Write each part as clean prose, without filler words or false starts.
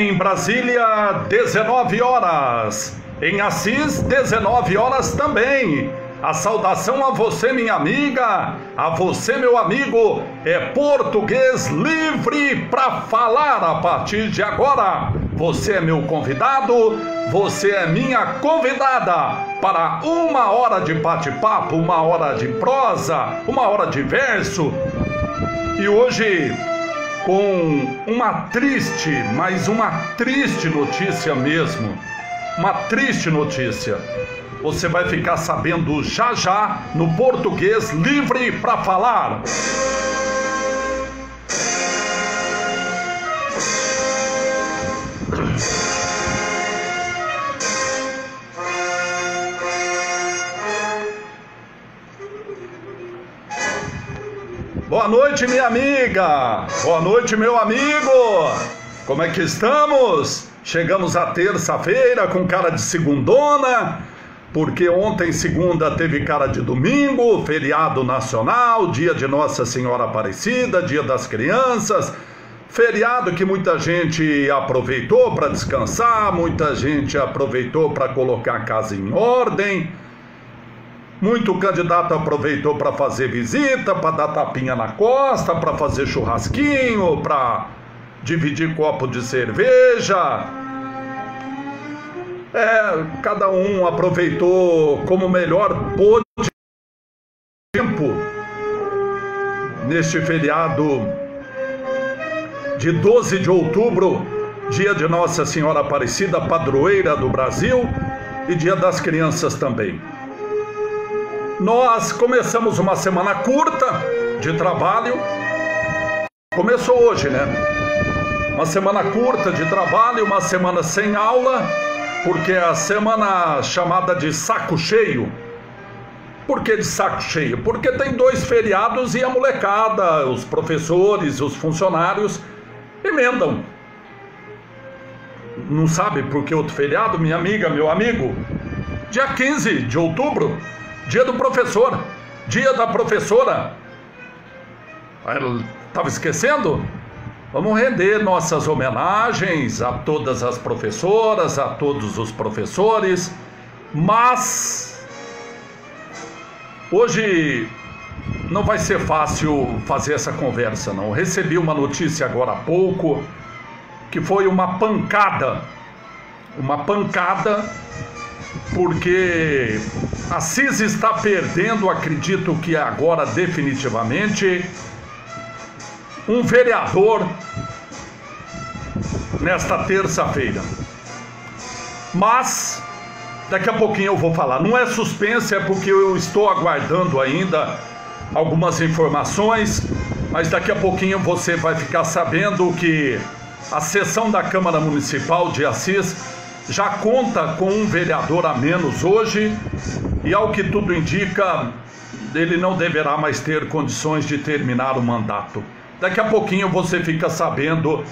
Em Brasília, 19 horas. Em Assis, 19 horas também. A saudação a você, minha amiga, a você, meu amigo, é Português Livre para falar a partir de agora. Você é meu convidado, você é minha convidada para 1 hora de bate-papo, 1 hora de prosa, 1 hora de verso. E hoje, com uma triste, mas uma triste notícia mesmo, uma triste notícia. Você vai ficar sabendo já já no Português Livre para falar. Boa noite, minha amiga. Boa noite, meu amigo. Como é que estamos? Chegamos à terça-feira com cara de segundona, porque ontem, segunda, teve cara de domingo, feriado nacional, dia de Nossa Senhora Aparecida, dia das crianças, feriado que muita gente aproveitou para descansar, muita gente aproveitou para colocar a casa em ordem, muito candidato aproveitou para fazer visita, para dar tapinha na costa, para fazer churrasquinho, para dividir copo de cerveja. Cada um aproveitou como melhor pôde tempo neste feriado de 12 de outubro, dia de Nossa Senhora Aparecida, padroeira do Brasil, e dia das crianças também. Nós começamos uma semana curta de trabalho, começou hoje, né? Uma semana curta de trabalho, uma semana sem aula, porque é a semana chamada de saco cheio. Por que de saco cheio? Porque tem 2 feriados e a molecada, os professores, os funcionários emendam. Não sabe por que outro feriado, minha amiga, meu amigo? Dia 15 de outubro, dia do professor, dia da professora. Estava esquecendo? Vamos render nossas homenagens a todas as professoras, a todos os professores, mas hoje não vai ser fácil fazer essa conversa, não. Recebi uma notícia agora há pouco, que foi uma pancada, porque Assis está perdendo, acredito que agora definitivamente, um vereador nesta terça-feira. Mas daqui a pouquinho eu vou falar. Não é suspense, é porque eu estou aguardando ainda algumas informações, mas daqui a pouquinho você vai ficar sabendo que a sessão da Câmara Municipal de Assis já conta com um vereador a menos hoje, e ao que tudo indica, ele não deverá mais ter condições de terminar o mandato. Daqui a pouquinho você fica sabendo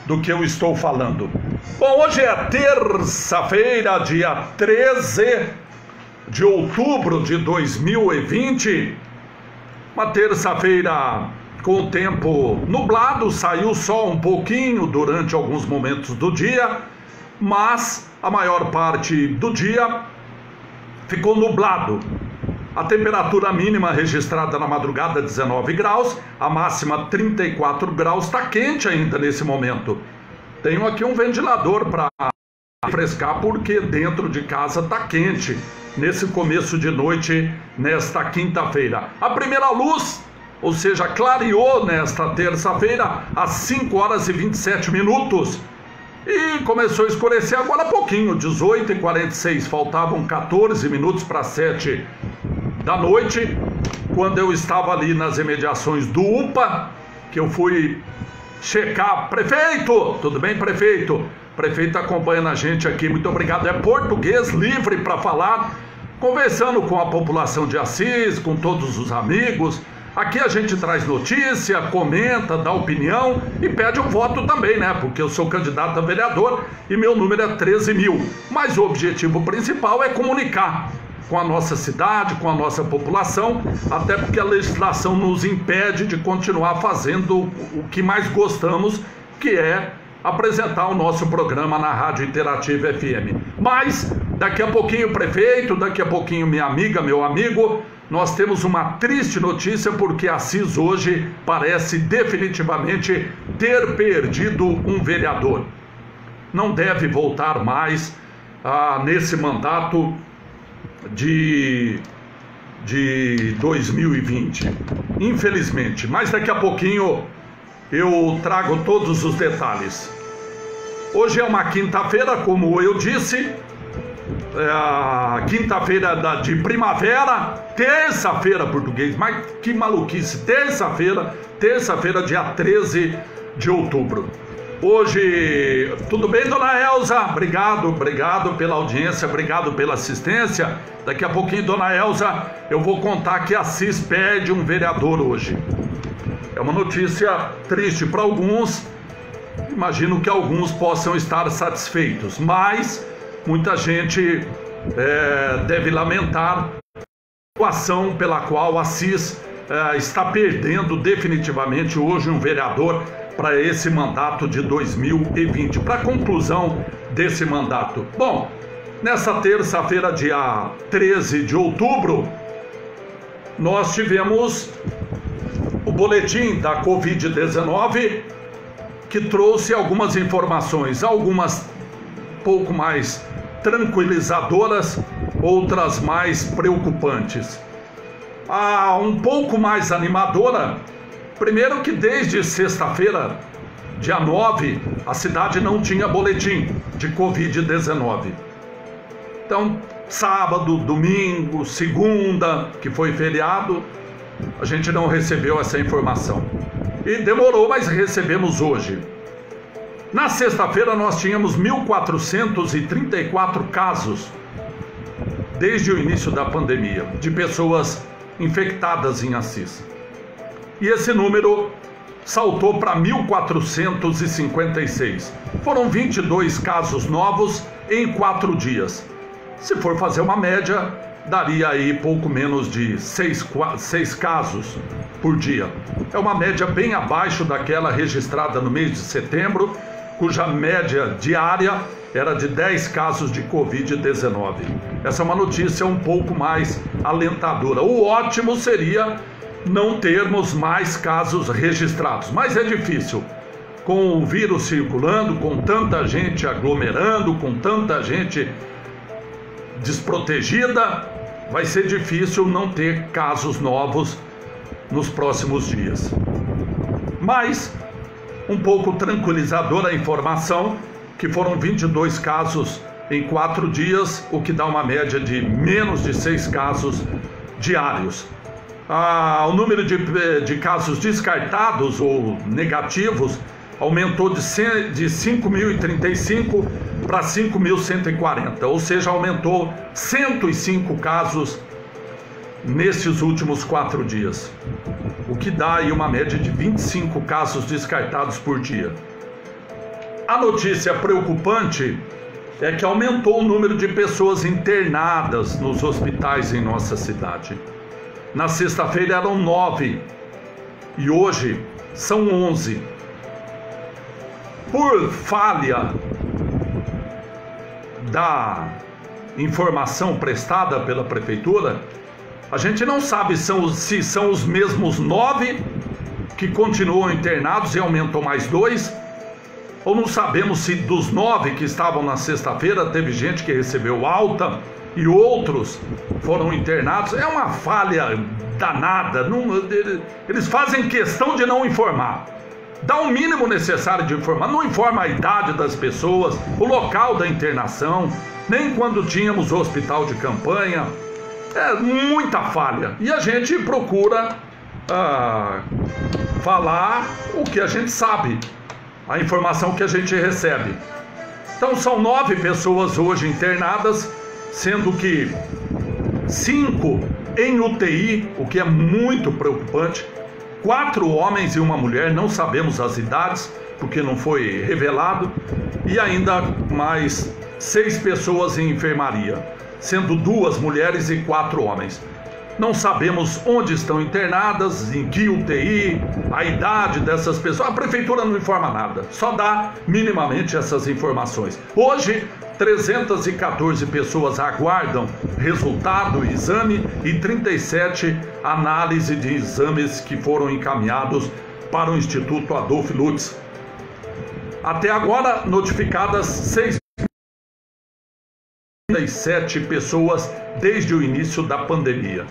do que eu estou falando. Bom, hoje é terça-feira, dia 13 de outubro de 2020. Uma terça-feira com o tempo nublado, saiu sol um pouquinho durante alguns momentos do dia, mas a maior parte do dia ficou nublado. A temperatura mínima registrada na madrugada 19 graus, a máxima 34 graus, está quente ainda nesse momento. Tenho aqui um ventilador para refrescar porque dentro de casa está quente nesse começo de noite, nesta quinta-feira. A primeira luz, ou seja, clareou nesta terça-feira às 5 horas e 27 minutos. E começou a escurecer agora há pouquinho, 18h46, faltavam 14 minutos para 7 da noite, quando eu estava ali nas imediações do UPA, que eu fui checar. Prefeito, tudo bem, prefeito? Prefeito acompanhando a gente aqui, muito obrigado. É Português Livre para falar, conversando com a população de Assis, com todos os amigos. Aqui a gente traz notícia, comenta, dá opinião e pede um voto também, né? Porque eu sou candidato a vereador e meu número é 13.000. Mas o objetivo principal é comunicar com a nossa cidade, com a nossa população, até porque a legislação nos impede de continuar fazendo o que mais gostamos, que é apresentar o nosso programa na Rádio Interativa FM. Mas daqui a pouquinho, prefeito, daqui a pouquinho, minha amiga, meu amigo, nós temos uma triste notícia, porque Assis hoje parece definitivamente ter perdido um vereador. Não deve voltar mais nesse mandato de 2020, infelizmente. Mas daqui a pouquinho eu trago todos os detalhes. Hoje é uma quinta-feira, como eu disse, quinta-feira de primavera, terça-feira português, mas que maluquice, terça-feira, dia 13 de outubro. Hoje, tudo bem, dona Elza? Obrigado pela audiência, obrigado pela assistência. Daqui a pouquinho, dona Elza, eu vou contar que Assis perde um vereador hoje. É uma notícia triste para alguns, imagino que alguns possam estar satisfeitos, mas muita gente deve lamentar a situação pela qual Assis está perdendo definitivamente hoje um vereador para esse mandato de 2020, para a conclusão desse mandato. Bom, nessa terça-feira, dia 13 de outubro, nós tivemos o boletim da Covid-19, que trouxe algumas informações, algumas pouco mais tranquilizadoras, outras mais preocupantes. Um pouco mais animadora, primeiro que desde sexta-feira, dia 9, a cidade não tinha boletim de Covid-19. Então, sábado, domingo, segunda, que foi feriado, a gente não recebeu essa informação. E demorou, mas recebemos hoje. Na sexta-feira nós tínhamos 1.434 casos, desde o início da pandemia, de pessoas infectadas em Assis. E esse número saltou para 1.456. Foram 22 casos novos em 4 dias. Se for fazer uma média, daria aí pouco menos de 6 casos por dia. É uma média bem abaixo daquela registrada no mês de setembro, cuja média diária era de 10 casos de Covid-19. Essa é uma notícia um pouco mais alentadora. O ótimo seria não termos mais casos registrados, mas é difícil. Com o vírus circulando, com tanta gente aglomerando, com tanta gente desprotegida, vai ser difícil não ter casos novos nos próximos dias. Mas um pouco tranquilizadora a informação que foram 22 casos em 4 dias, o que dá uma média de menos de 6 casos diários. O número de casos descartados ou negativos aumentou de 5.035 para 5.140, ou seja, aumentou 105 casos nesses últimos 4 dias, o que dá aí uma média de 25 casos descartados por dia. A notícia preocupante é que aumentou o número de pessoas internadas nos hospitais em nossa cidade. Na sexta-feira eram 9 e hoje são 11. Por falha da informação prestada pela prefeitura, a gente não sabe se são os mesmos 9 que continuam internados e aumentou mais 2, ou não sabemos se dos 9 que estavam na sexta-feira teve gente que recebeu alta e outros foram internados. É uma falha danada. Eles fazem questão de não informar. Dá o mínimo necessário de informar. Não informa a idade das pessoas, o local da internação, nem quando tínhamos o hospital de campanha. É muita falha. E a gente procura falar o que a gente sabe, a informação que a gente recebe. Então são 9 pessoas hoje internadas, sendo que 5 em UTI, o que é muito preocupante. 4 homens e uma mulher, não sabemos as idades, porque não foi revelado. E ainda mais 6 pessoas em enfermaria, sendo 2 mulheres e 4 homens. Não sabemos onde estão internadas, em que UTI, a idade dessas pessoas. A prefeitura não informa nada, só dá minimamente essas informações. Hoje, 314 pessoas aguardam resultado do exame e 37 análise de exames que foram encaminhados para o Instituto Adolfo Lutz. Até agora, notificadas 6.037 pessoas desde o início da pandemia,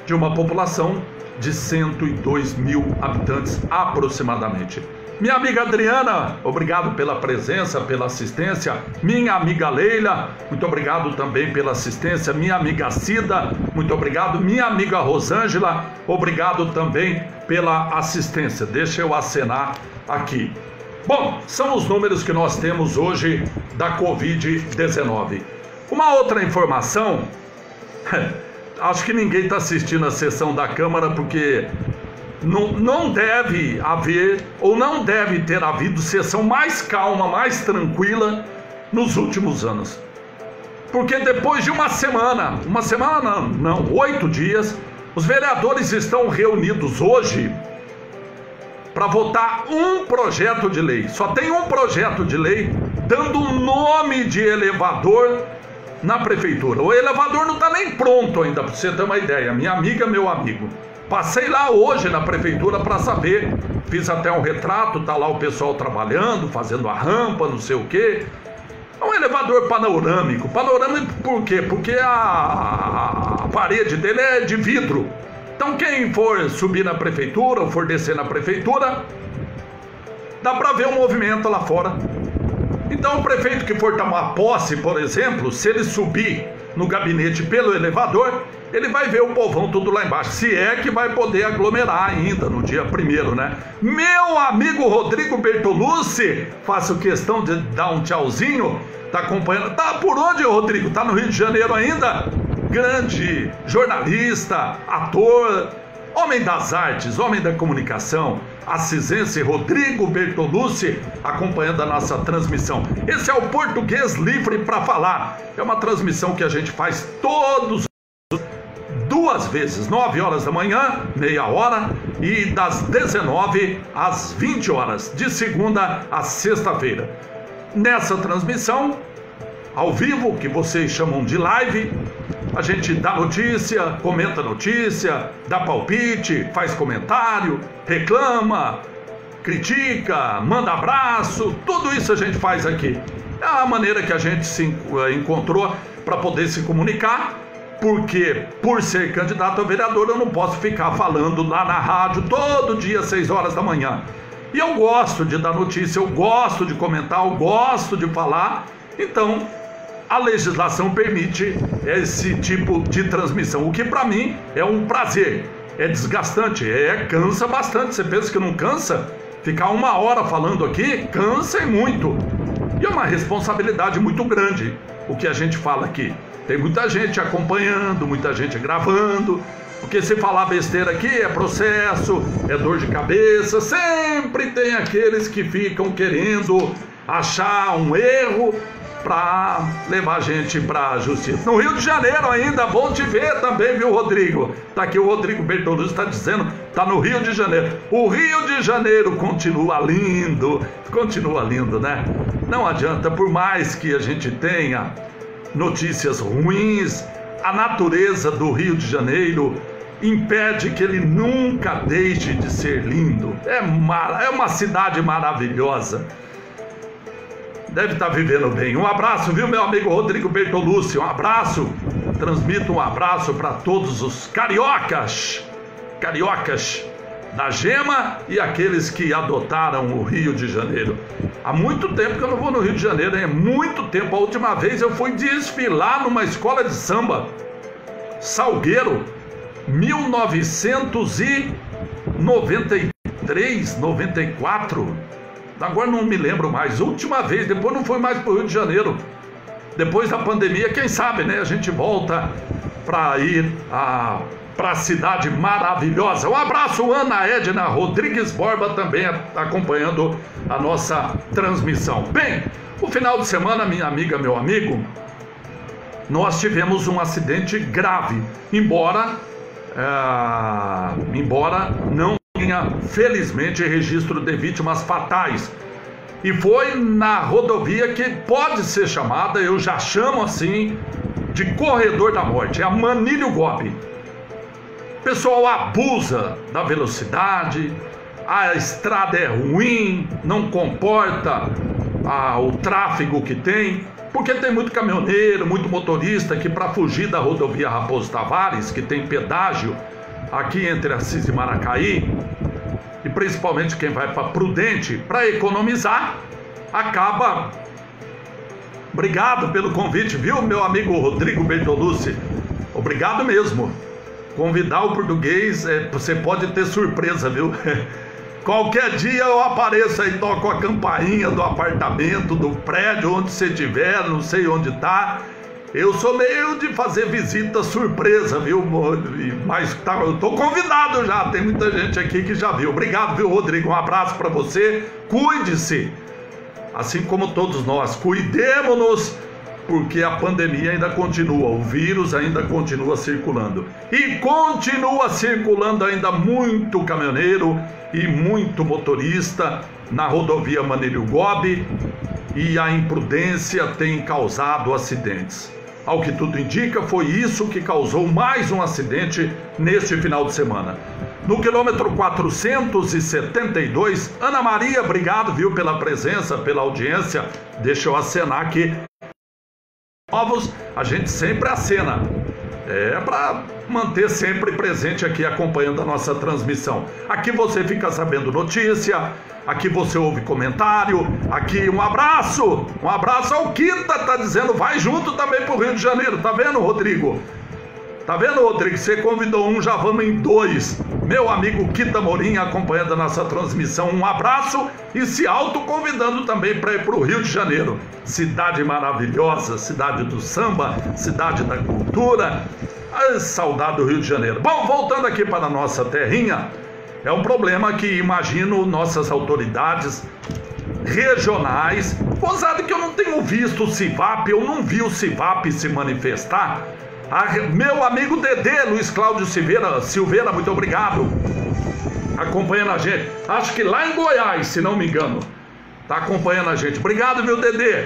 de uma população de 102 mil habitantes aproximadamente. Minha amiga Adriana, obrigado pela presença, pela assistência. Minha amiga Leila, muito obrigado também pela assistência. Minha amiga Cida, muito obrigado. Minha amiga Rosângela, obrigado também pela assistência. Deixa eu acenar aqui. Bom, são os números que nós temos hoje da Covid-19. Uma outra informação, acho que ninguém está assistindo a sessão da Câmara porque não deve haver ou não deve ter havido sessão mais calma, mais tranquila nos últimos anos. Porque depois de uma semana não, 8 dias, os vereadores estão reunidos hoje para votar um projeto de lei. Só tem um projeto de lei dando um nome de elevador na prefeitura. O elevador não está nem pronto ainda, para você ter uma ideia. Minha amiga, meu amigo, passei lá hoje na prefeitura para saber, fiz até um retrato, tá lá o pessoal trabalhando, fazendo a rampa, não sei o quê. É um elevador panorâmico. Panorâmico por quê? Porque a parede dele é de vidro. Então quem for subir na prefeitura ou for descer na prefeitura, dá para ver o movimento lá fora. Então o prefeito que for tomar posse, por exemplo, se ele subir no gabinete pelo elevador, ele vai ver o povão tudo lá embaixo, se é que vai poder aglomerar ainda no dia 1º, né? Meu amigo Rodrigo Bertolucci, faço questão de dar um tchauzinho, tá acompanhando, tá por onde, Rodrigo? Tá no Rio de Janeiro ainda? Grande jornalista, ator, homem das artes, homem da comunicação, assisense Rodrigo Bertolucci, acompanhando a nossa transmissão. Esse é o Português Livre para Falar, é uma transmissão que a gente faz todos 2 vezes, 9 horas da manhã, meia hora, e das 19 às 20 horas, de segunda a sexta-feira. Nessa transmissão, ao vivo, que vocês chamam de live, a gente dá notícia, comenta notícia, dá palpite, faz comentário, reclama, critica, manda abraço, tudo isso a gente faz aqui. É a maneira que a gente se encontrou para poder se comunicar, porque por ser candidato a vereador eu não posso ficar falando lá na rádio todo dia às 6 horas da manhã. E eu gosto de dar notícia, eu gosto de comentar, eu gosto de falar, então a legislação permite esse tipo de transmissão, o que para mim é um prazer. É desgastante, cansa bastante. Você pensa que não cansa? Ficar 1 hora falando aqui, cansa e muito. E é uma responsabilidade muito grande o que a gente fala aqui. Tem muita gente acompanhando, muita gente gravando, porque se falar besteira aqui é processo, é dor de cabeça. Sempre tem aqueles que ficam querendo achar um erro para levar a gente para a justiça. No Rio de Janeiro ainda, bom te ver também, viu, Rodrigo? Tá aqui o Rodrigo Bertolucci, está dizendo, tá no Rio de Janeiro. O Rio de Janeiro continua lindo, né? Não adianta, por mais que a gente tenha notícias ruins, a natureza do Rio de Janeiro impede que ele nunca deixe de ser lindo. É uma cidade maravilhosa. Deve estar vivendo bem. Um abraço, viu, meu amigo Rodrigo Bertolucci? Um abraço. Transmito um abraço para todos os cariocas da Gema e aqueles que adotaram o Rio de Janeiro. Há muito tempo que eu não vou no Rio de Janeiro, hein? Muito tempo. A última vez eu fui desfilar numa escola de samba, Salgueiro, 1993, 94. Agora não me lembro mais. Última vez, depois não fui mais para o Rio de Janeiro. Depois da pandemia, quem sabe, né? A gente volta para ir para a cidade maravilhosa. Um abraço, Ana Edna Rodrigues Borba, também acompanhando a nossa transmissão. Bem, o final de semana, minha amiga, meu amigo, nós tivemos um acidente grave, embora não tenha, felizmente, registro de vítimas fatais. E foi na rodovia que pode ser chamada, eu já chamo assim, de corredor da morte, é a Manilho Gobi. O pessoal abusa da velocidade, a estrada é ruim, não comporta o tráfego que tem, porque tem muito caminhoneiro, muito motorista que, para fugir da rodovia Raposo Tavares, que tem pedágio aqui entre Assis e Maracaí, e principalmente quem vai para Prudente, para economizar, acaba... Obrigado pelo convite, viu, meu amigo Rodrigo Bertolucci? Obrigado mesmo. Convidar o português, você pode ter surpresa, viu? Qualquer dia eu apareço aí, toco a campainha do apartamento, do prédio, onde você estiver, não sei onde tá. Eu sou meio de fazer visita surpresa, viu? Mas eu tô convidado já, tem muita gente aqui que já viu. Obrigado, viu, Rodrigo? Um abraço para você. Cuide-se, assim como todos nós. Cuidemos-nos, porque a pandemia ainda continua, o vírus ainda continua circulando. E continua circulando ainda muito caminhoneiro e muito motorista na rodovia Manilho Gobi, e a imprudência tem causado acidentes. Ao que tudo indica, foi isso que causou mais um acidente neste final de semana. No quilômetro 472, Ana Maria, obrigado, viu, pela presença, pela audiência. Deixa eu acenar aqui. Novos, a gente sempre acena. É para manter sempre presente aqui, acompanhando a nossa transmissão. Aqui você fica sabendo notícia, aqui você ouve comentário, aqui um abraço ao Kita, tá dizendo, vai junto também pro Rio de Janeiro, tá vendo, Rodrigo? Tá vendo, Rodrigo? Você convidou um, já vamos em dois. Meu amigo Kita Morim acompanhando a nossa transmissão, um abraço, e se autoconvidando também para ir para o Rio de Janeiro. Cidade maravilhosa, cidade do samba, cidade da cultura. Ai, saudade do Rio de Janeiro. Bom, voltando aqui para a nossa terrinha, é um problema que imagino nossas autoridades regionais, gozado que eu não tenho visto o CIVAP, eu não vi o CIVAP se manifestar. Meu amigo Dedê, Luiz Cláudio Silveira, muito obrigado, acompanhando a gente, acho que lá em Goiás, se não me engano, tá acompanhando a gente. Obrigado, meu Dedê.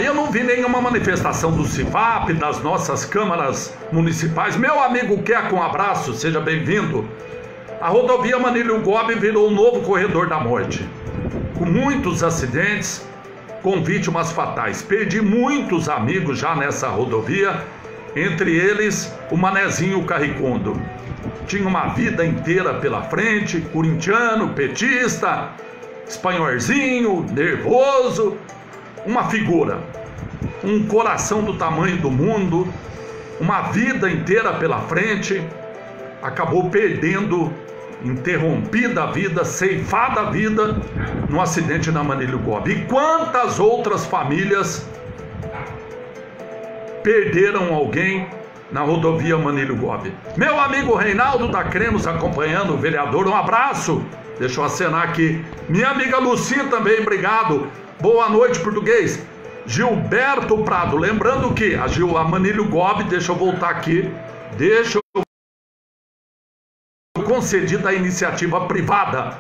Eu não vi nenhuma manifestação do CIVAP, das nossas câmaras municipais. Meu amigo Queco, um abraço, seja bem-vindo. A rodovia Manilho Gobi virou um novo corredor da morte, com muitos acidentes, com vítimas fatais. Perdi muitos amigos já nessa rodovia, entre eles o Manezinho Carricondo. Tinha uma vida inteira pela frente, corintiano, petista, espanhorzinho, nervoso, uma figura, um coração do tamanho do mundo, uma vida inteira pela frente, acabou perdendo, interrompida a vida, ceifada a vida no acidente na Manilho Gobi. E quantas outras famílias perderam alguém na rodovia Manilho Gobi? Meu amigo Reinaldo da Cremos acompanhando, o vereador, um abraço. Deixa eu acenar aqui. Minha amiga Lucinha também, obrigado. Boa noite, português. Gilberto Prado, lembrando que a Manilho Gobi, deixa eu voltar aqui, concedida a iniciativa privada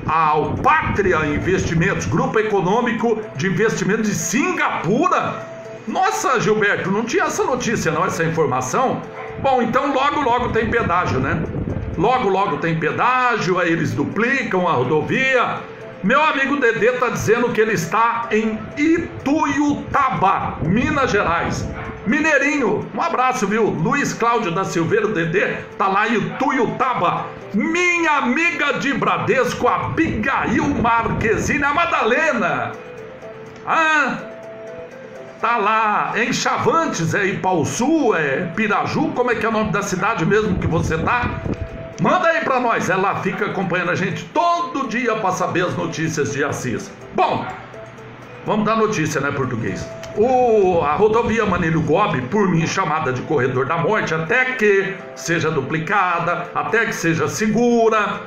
ao Pátria Investimentos, grupo econômico de investimento de Singapura. Nossa, Gilberto, não tinha essa notícia não, essa informação? Bom, então logo tem pedágio, né? Logo tem pedágio, aí eles duplicam a rodovia. Meu amigo Dedê está dizendo que ele está em Ituiutaba, Minas Gerais. Mineirinho, um abraço, viu? Luiz Cláudio da Silveira, o Dedê, tá lá em Ituiutaba. Minha amiga de Bradesco, Abigail Marquezine, a Madalena. Tá lá em Chavantes, é Ipauçu, é Piraju, como é que é o nome da cidade mesmo que você tá? Manda aí pra nós, ela fica acompanhando a gente todo dia para saber as notícias de Assis. Bom, vamos dar notícia, né, português? A rodovia Manilho Gobi, por mim chamada de corredor da morte, até que seja duplicada, até que seja segura,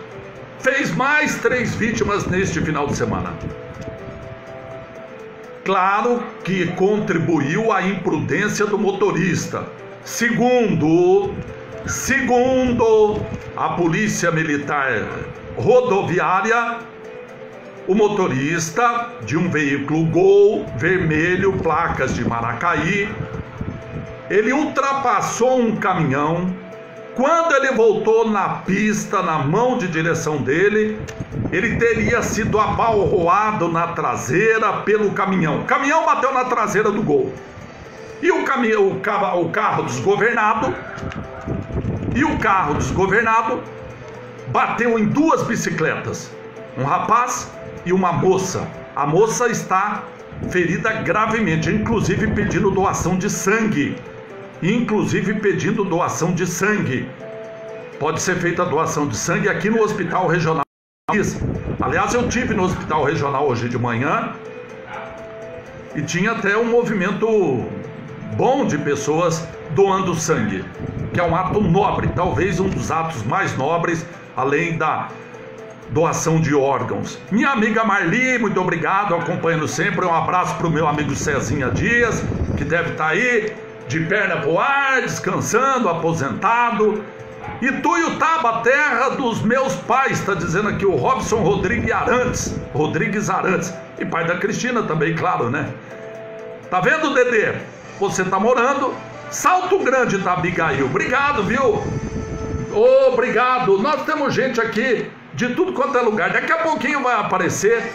fez mais 3 vítimas neste final de semana. Claro que contribuiu à imprudência do motorista. Segundo a Polícia Militar Rodoviária, o motorista de um veículo Gol vermelho, placas de Maracaí, ele ultrapassou um caminhão. Quando ele voltou na pista, na mão de direção dele, ele teria sido abalroado na traseira pelo caminhão. O caminhão bateu na traseira do Gol. E o carro desgovernado bateu em duas bicicletas, um rapaz e uma moça. A moça está ferida gravemente, inclusive pedindo doação de sangue. Pode ser feita a doação de sangue aqui no Hospital Regional. Aliás, eu tive no Hospital Regional hoje de manhã e tinha até um movimento bom de pessoas doando sangue, que é um ato nobre, talvez um dos atos mais nobres, além da doação de órgãos. Minha amiga Marli, muito obrigado, acompanhando sempre. Um abraço para o meu amigo Cezinha Dias, que deve estar aí de perna pro ar, descansando, aposentado. Ituiutaba, terra dos meus pais, está dizendo aqui o Robson Rodrigues Arantes, e pai da Cristina também, claro, né? Tá vendo, Dedê? Você tá morando Salto Grande da Abigail. Obrigado, viu? Obrigado. Nós temos gente aqui de tudo quanto é lugar. Daqui a pouquinho vai aparecer.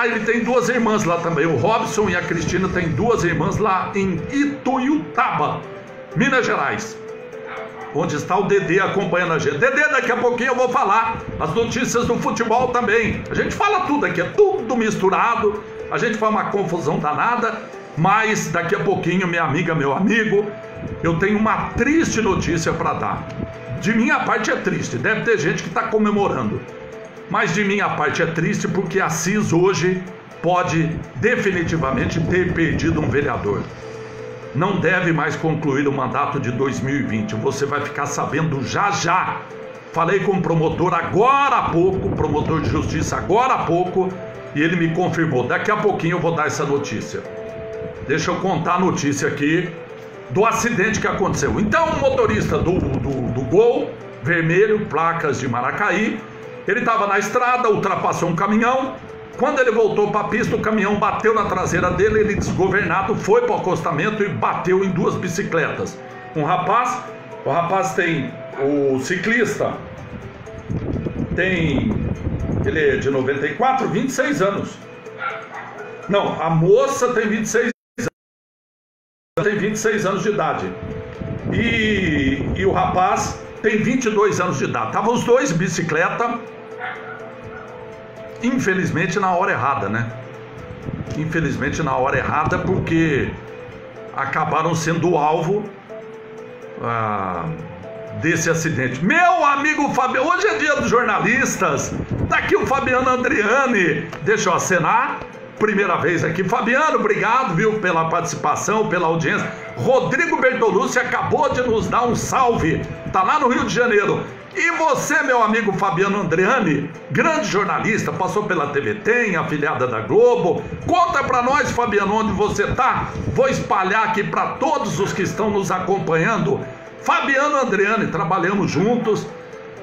Ele tem duas irmãs lá também. O Robson e a Cristina têm duas irmãs lá em Ituiutaba, Minas Gerais, onde está o Dedê acompanhando a gente. Dedê, daqui a pouquinho eu vou falar as notícias do futebol também. A gente fala tudo aqui, é tudo misturado. A gente faz uma confusão danada. Mas daqui a pouquinho, minha amiga, meu amigo, eu tenho uma triste notícia para dar. De minha parte é triste, deve ter gente que está comemorando. Mas de minha parte é triste porque Assis hoje pode definitivamente ter perdido um vereador. Não deve mais concluir o mandato de 2020. Você vai ficar sabendo já já. Falei com o promotor agora há pouco, promotor de justiça agora há pouco, e ele me confirmou. Daqui a pouquinho eu vou dar essa notícia. Deixa eu contar a notícia aqui do acidente que aconteceu. Então, o motorista do Gol vermelho, placas de Maracaí, ele estava na estrada, ultrapassou um caminhão. Quando ele voltou para a pista, o caminhão bateu na traseira dele, ele desgovernado foi para o acostamento e bateu em duas bicicletas. O rapaz tem, o ciclista tem, ele é de 94, 26 anos. Não, a moça tem 26 anos de idade. E o rapaz tem 22 anos de idade. Estavam os dois em bicicleta, infelizmente na hora errada, né? Infelizmente na hora errada, porque acabaram sendo alvo desse acidente. Meu amigo Fabiano, hoje é dia dos jornalistas. Tá aqui o Fabiano Andriani. Deixa eu acenar. Primeira vez aqui. Fabiano, obrigado, viu, pela participação, pela audiência. Rodrigo Bertolucci acabou de nos dar um salve. Tá lá no Rio de Janeiro. E você, meu amigo Fabiano Andriani, grande jornalista, passou pela TV Tem, afiliada da Globo. Conta pra nós, Fabiano, onde você tá. Vou espalhar aqui para todos os que estão nos acompanhando. Fabiano Andriani, trabalhamos juntos,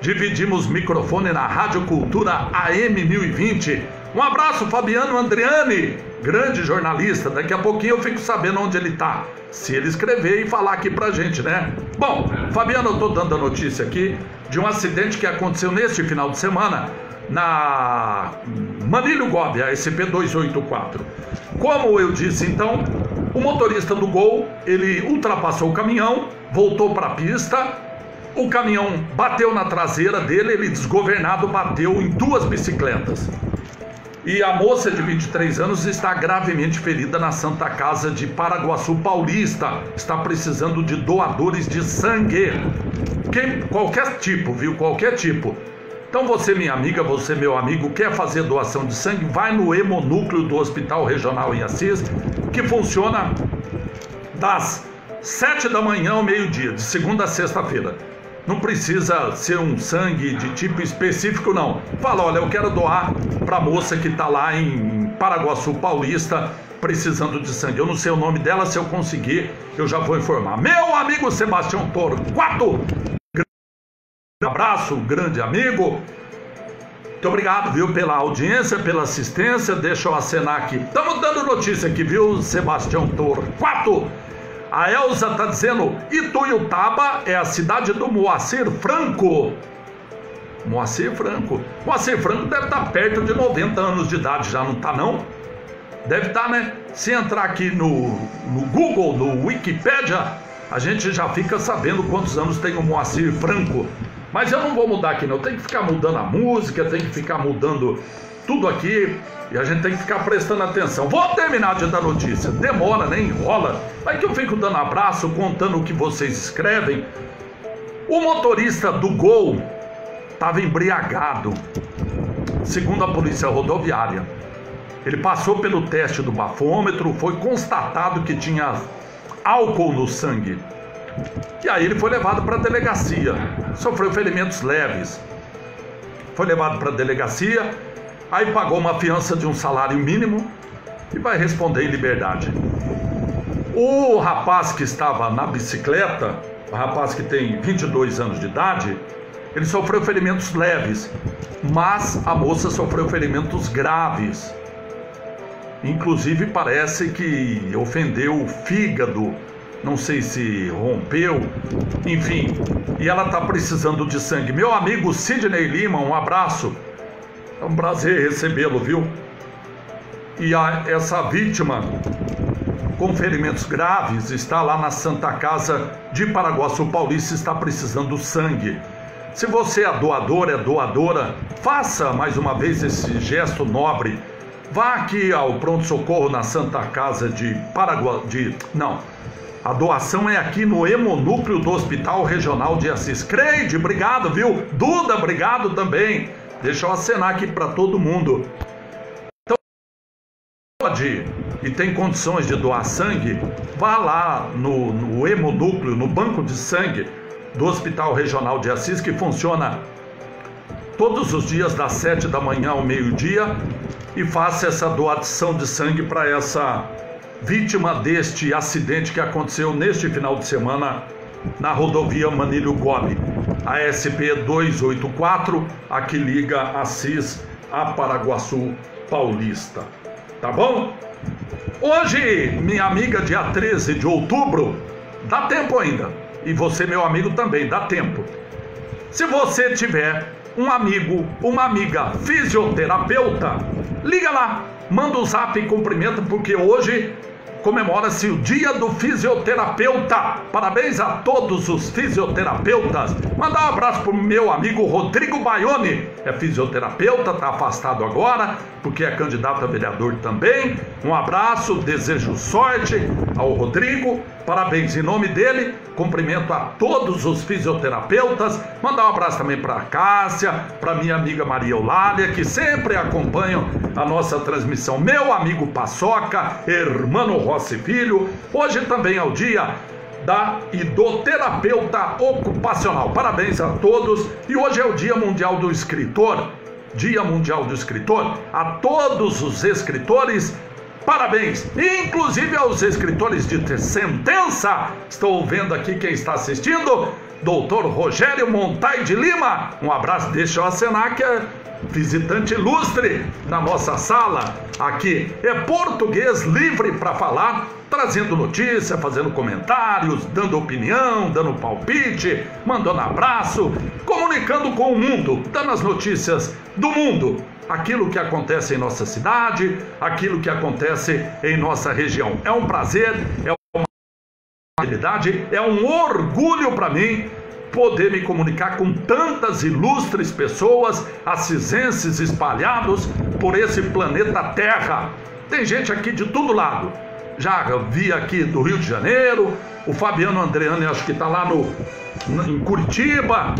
dividimos microfone na Rádio Cultura AM 1020. Um abraço, Fabiano Andriani, grande jornalista. Daqui a pouquinho eu fico sabendo onde ele tá, se ele escrever e falar aqui pra gente, né? Bom, Fabiano, eu tô dando a notícia aqui de um acidente que aconteceu neste final de semana na Manilho Gobi, a SP-284. Como eu disse, então, o motorista do Gol, ele ultrapassou o caminhão, voltou para a pista, o caminhão bateu na traseira dele, ele desgovernado bateu em duas bicicletas. E a moça de 23 anos está gravemente ferida na Santa Casa de Paraguaçu Paulista. Está precisando de doadores de sangue. Qualquer tipo, viu? Qualquer tipo. Então você, minha amiga, você, meu amigo, quer fazer doação de sangue? Vai no Hemonúcleo do Hospital Regional em Assis, que funciona das 7 da manhã ao meio-dia, de segunda a sexta-feira. Não precisa ser um sangue de tipo específico, não. Fala, olha, eu quero doar para a moça que está lá em Paraguaçu Paulista precisando de sangue. Eu não sei o nome dela, se eu conseguir, eu já vou informar. Meu amigo Sebastião Torquato, grande abraço, grande amigo. Muito obrigado, viu, pela audiência, pela assistência. Deixa eu acenar aqui. Estamos dando notícia aqui, viu, Sebastião Torquato? A Elza está dizendo: Ituiutaba é a cidade do Moacir Franco. Moacir Franco. Moacir Franco deve estar perto de 90 anos de idade, já não está não? Deve estar, né? Se entrar aqui no Google, no Wikipedia, a gente já fica sabendo quantos anos tem o Moacir Franco. Mas eu não vou mudar aqui não, tem que ficar mudando a música, tem que ficar mudando tudo aqui, e a gente tem que ficar prestando atenção. Vou terminar de dar notícia, demora, nem enrola, aí que eu fico dando abraço, contando o que vocês escrevem. O motorista do Gol estava embriagado, segundo a polícia rodoviária. Ele passou pelo teste do bafômetro, foi constatado que tinha álcool no sangue. E aí ele foi levado para a delegacia, sofreu ferimentos leves. Foi levado para a delegacia, aí pagou uma fiança de um salário mínimo e vai responder em liberdade. O rapaz que estava na bicicleta, o rapaz que tem 22 anos de idade, ele sofreu ferimentos leves, mas a moça sofreu ferimentos graves. Inclusive parece que ofendeu o fígado, não sei se rompeu, enfim, e ela está precisando de sangue. Meu amigo Sidney Lima, um abraço, é um prazer recebê-lo, viu? E essa vítima com ferimentos graves está lá na Santa Casa de Paraguaçu Paulista, está precisando sangue. Se você é doador, é doadora, faça mais uma vez esse gesto nobre. Vá aqui ao pronto-socorro na Santa Casa de Paraguaçu, a doação é aqui no Hemonúcleo do Hospital Regional de Assis. Creide, obrigado, viu? Duda, obrigado também. Deixa eu acenar aqui para todo mundo. Então, pode e tem condições de doar sangue, vá lá no Hemonúcleo, no banco de sangue do Hospital Regional de Assis, que funciona todos os dias das 7 da manhã ao meio-dia, e faça essa doação de sangue para essa vítima deste acidente que aconteceu neste final de semana na rodovia Manilho Gole, a SP 284, a que liga Assis a Paraguaçu Paulista. Tá bom? Hoje, minha amiga, dia 13 de outubro, dá tempo ainda. E você, meu amigo, também, dá tempo. Se você tiver um amigo, uma amiga fisioterapeuta, liga lá, manda um zap e cumprimenta, porque hoje comemora-se o Dia do Fisioterapeuta. Parabéns a todos os fisioterapeutas. Mandar um abraço para o meu amigo Rodrigo Baione, é fisioterapeuta, está afastado agora, porque é candidato a vereador também. Um abraço, desejo sorte ao Rodrigo, parabéns em nome dele, cumprimento a todos os fisioterapeutas. Mandar um abraço também para a Cássia, para minha amiga Maria Eulália, que sempre acompanham a nossa transmissão. Meu amigo Paçoca, Hermano Rossi Filho. Hoje também é o dia da idoterapeuta ocupacional. Parabéns a todos. E hoje é o Dia Mundial do Escritor. Dia Mundial do Escritor. A todos os escritores, parabéns, inclusive aos escritores de sentença. Estou vendo aqui quem está assistindo, Dr. Rogério Montai de Lima. Um abraço, deixa eu acenar que é visitante ilustre na nossa sala. Aqui é português livre para falar, trazendo notícia, fazendo comentários, dando opinião, dando palpite, mandando abraço, comunicando com o mundo, dando as notícias do mundo, aquilo que acontece em nossa cidade, aquilo que acontece em nossa região. É um prazer, é uma responsabilidade, é um orgulho para mim poder me comunicar com tantas ilustres pessoas, assisenses espalhados por esse planeta Terra. Tem gente aqui de todo lado. Já vi aqui do Rio de Janeiro, o Fabiano Andreani, acho que está lá em Curitiba,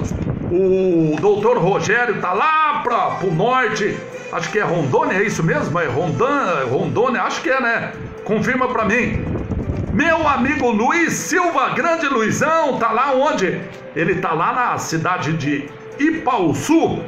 o doutor Rogério está lá para o norte, acho que é Rondônia, é isso mesmo? É Rondônia, acho que é, né? Confirma para mim. Meu amigo Luiz Silva, grande Luizão, tá lá onde? Ele tá lá na cidade de Ipauçu.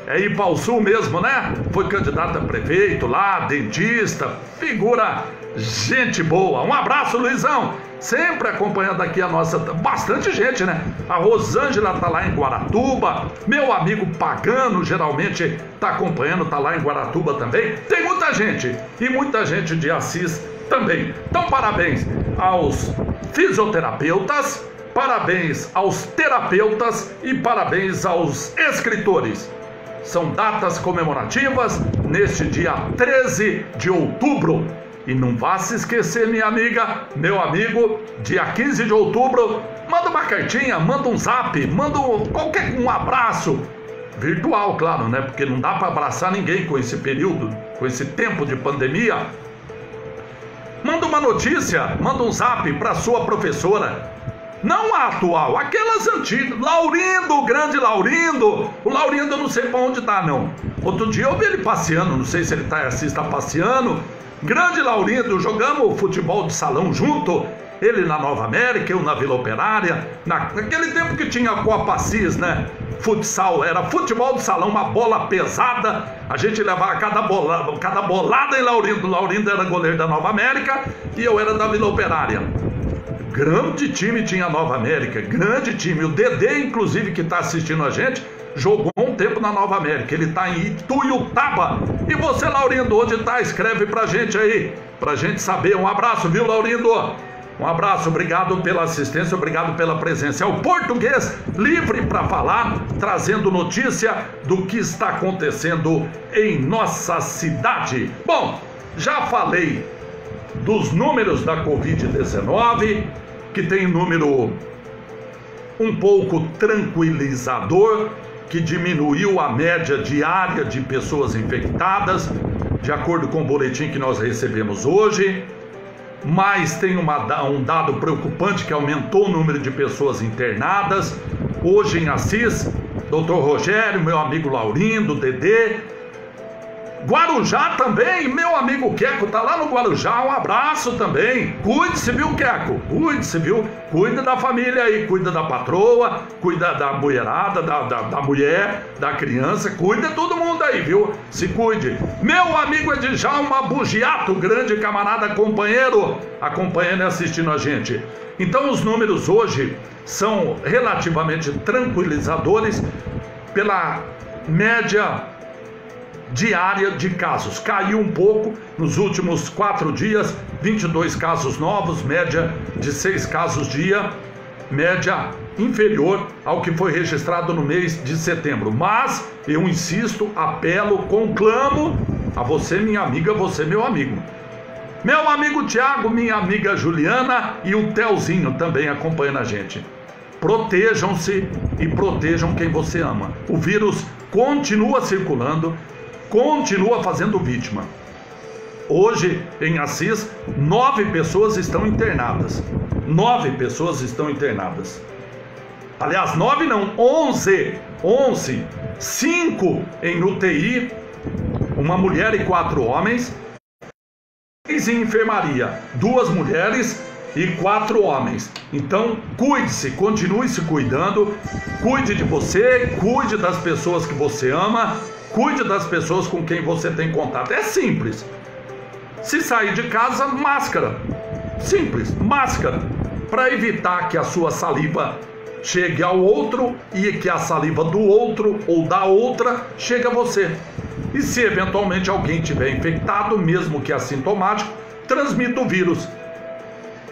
É Ipauçu mesmo, né? Foi candidato a prefeito lá, dentista, figura Gente boa. Um abraço, Luizão. Sempre acompanhando aqui a nossa... Bastante gente, né? A Rosângela tá lá em Guaratuba. Meu amigo Pagano geralmente tá acompanhando, tá lá em Guaratuba também. Tem muita gente. E muita gente de Assis também. Então, parabéns aos fisioterapeutas, parabéns aos terapeutas e parabéns aos escritores. São datas comemorativas neste dia 13 de outubro. E não vá se esquecer, minha amiga, meu amigo, dia 15 de outubro, manda uma cartinha, manda um zap, manda um abraço. Virtual, claro, né? Porque não dá para abraçar ninguém com esse período, com esse tempo de pandemia. Manda uma notícia, manda um zap para sua professora. Não a atual, aquelas antigas. Laurindo, o grande Laurindo. O Laurindo eu não sei para onde tá, não. Outro dia eu vi ele passeando, não sei se ele está passeando. Grande Laurindo, jogamos futebol de salão junto. Ele na Nova América, eu na Vila Operária. Naquele tempo que tinha a Copa Assis, né? Futsal, era futebol de salão, uma bola pesada. A gente levava cada bolada em Laurindo. Laurindo era goleiro da Nova América e eu era da Vila Operária. Grande time tinha a Nova América, grande time. O Dedê, inclusive, que está assistindo a gente, jogou um tempo na Nova América. Ele está em Ituiutaba. E você, Laurindo, onde está? Escreve pra gente aí, pra gente saber. Um abraço, viu, Laurindo? Um abraço, obrigado pela assistência, obrigado pela presença. É o Português Livre para falar, trazendo notícia do que está acontecendo em nossa cidade. Bom, já falei dos números da Covid-19, que tem número um pouco tranquilizador, que diminuiu a média diária de pessoas infectadas, de acordo com o boletim que nós recebemos hoje. Mas tem um dado preocupante, que aumentou o número de pessoas internadas. Hoje em Assis, Dr. Rogério, meu amigo Laurindo, Dedê. Guarujá também, meu amigo Queco tá lá no Guarujá, um abraço também. Cuide-se, viu, Queco? Cuide-se, viu? Cuida da família aí, cuida da patroa, cuida da mulherada, da mulher, da criança, cuida todo mundo aí, viu? Se cuide. Meu amigo Edjalma Bugiato, grande camarada, companheiro, acompanhando e assistindo a gente. Então os números hoje são relativamente tranquilizadores pela média diária de casos. Caiu um pouco nos últimos 4 dias, 22 casos novos, média de 6 casos dia, média inferior ao que foi registrado no mês de setembro. Mas eu insisto, apelo, conclamo a você, minha amiga, você, meu amigo. Meu amigo Tiago, minha amiga Juliana e o Telzinho também acompanhando a gente. Protejam-se e protejam quem você ama. O vírus continua circulando, continua fazendo vítima. Hoje, em Assis, 9 pessoas estão internadas. 9 pessoas estão internadas. Aliás, 9 não, 11. 5 em UTI, uma mulher e 4 homens. 6 em enfermaria, 2 mulheres e 4 homens. Então, cuide-se, continue se cuidando. Cuide de você, cuide das pessoas que você ama. Cuide das pessoas com quem você tem contato. É simples. Se sair de casa, máscara. Simples, máscara. Para evitar que a sua saliva chegue ao outro e que a saliva do outro ou da outra chegue a você. E se eventualmente alguém tiver infectado, mesmo que assintomático, transmita o vírus.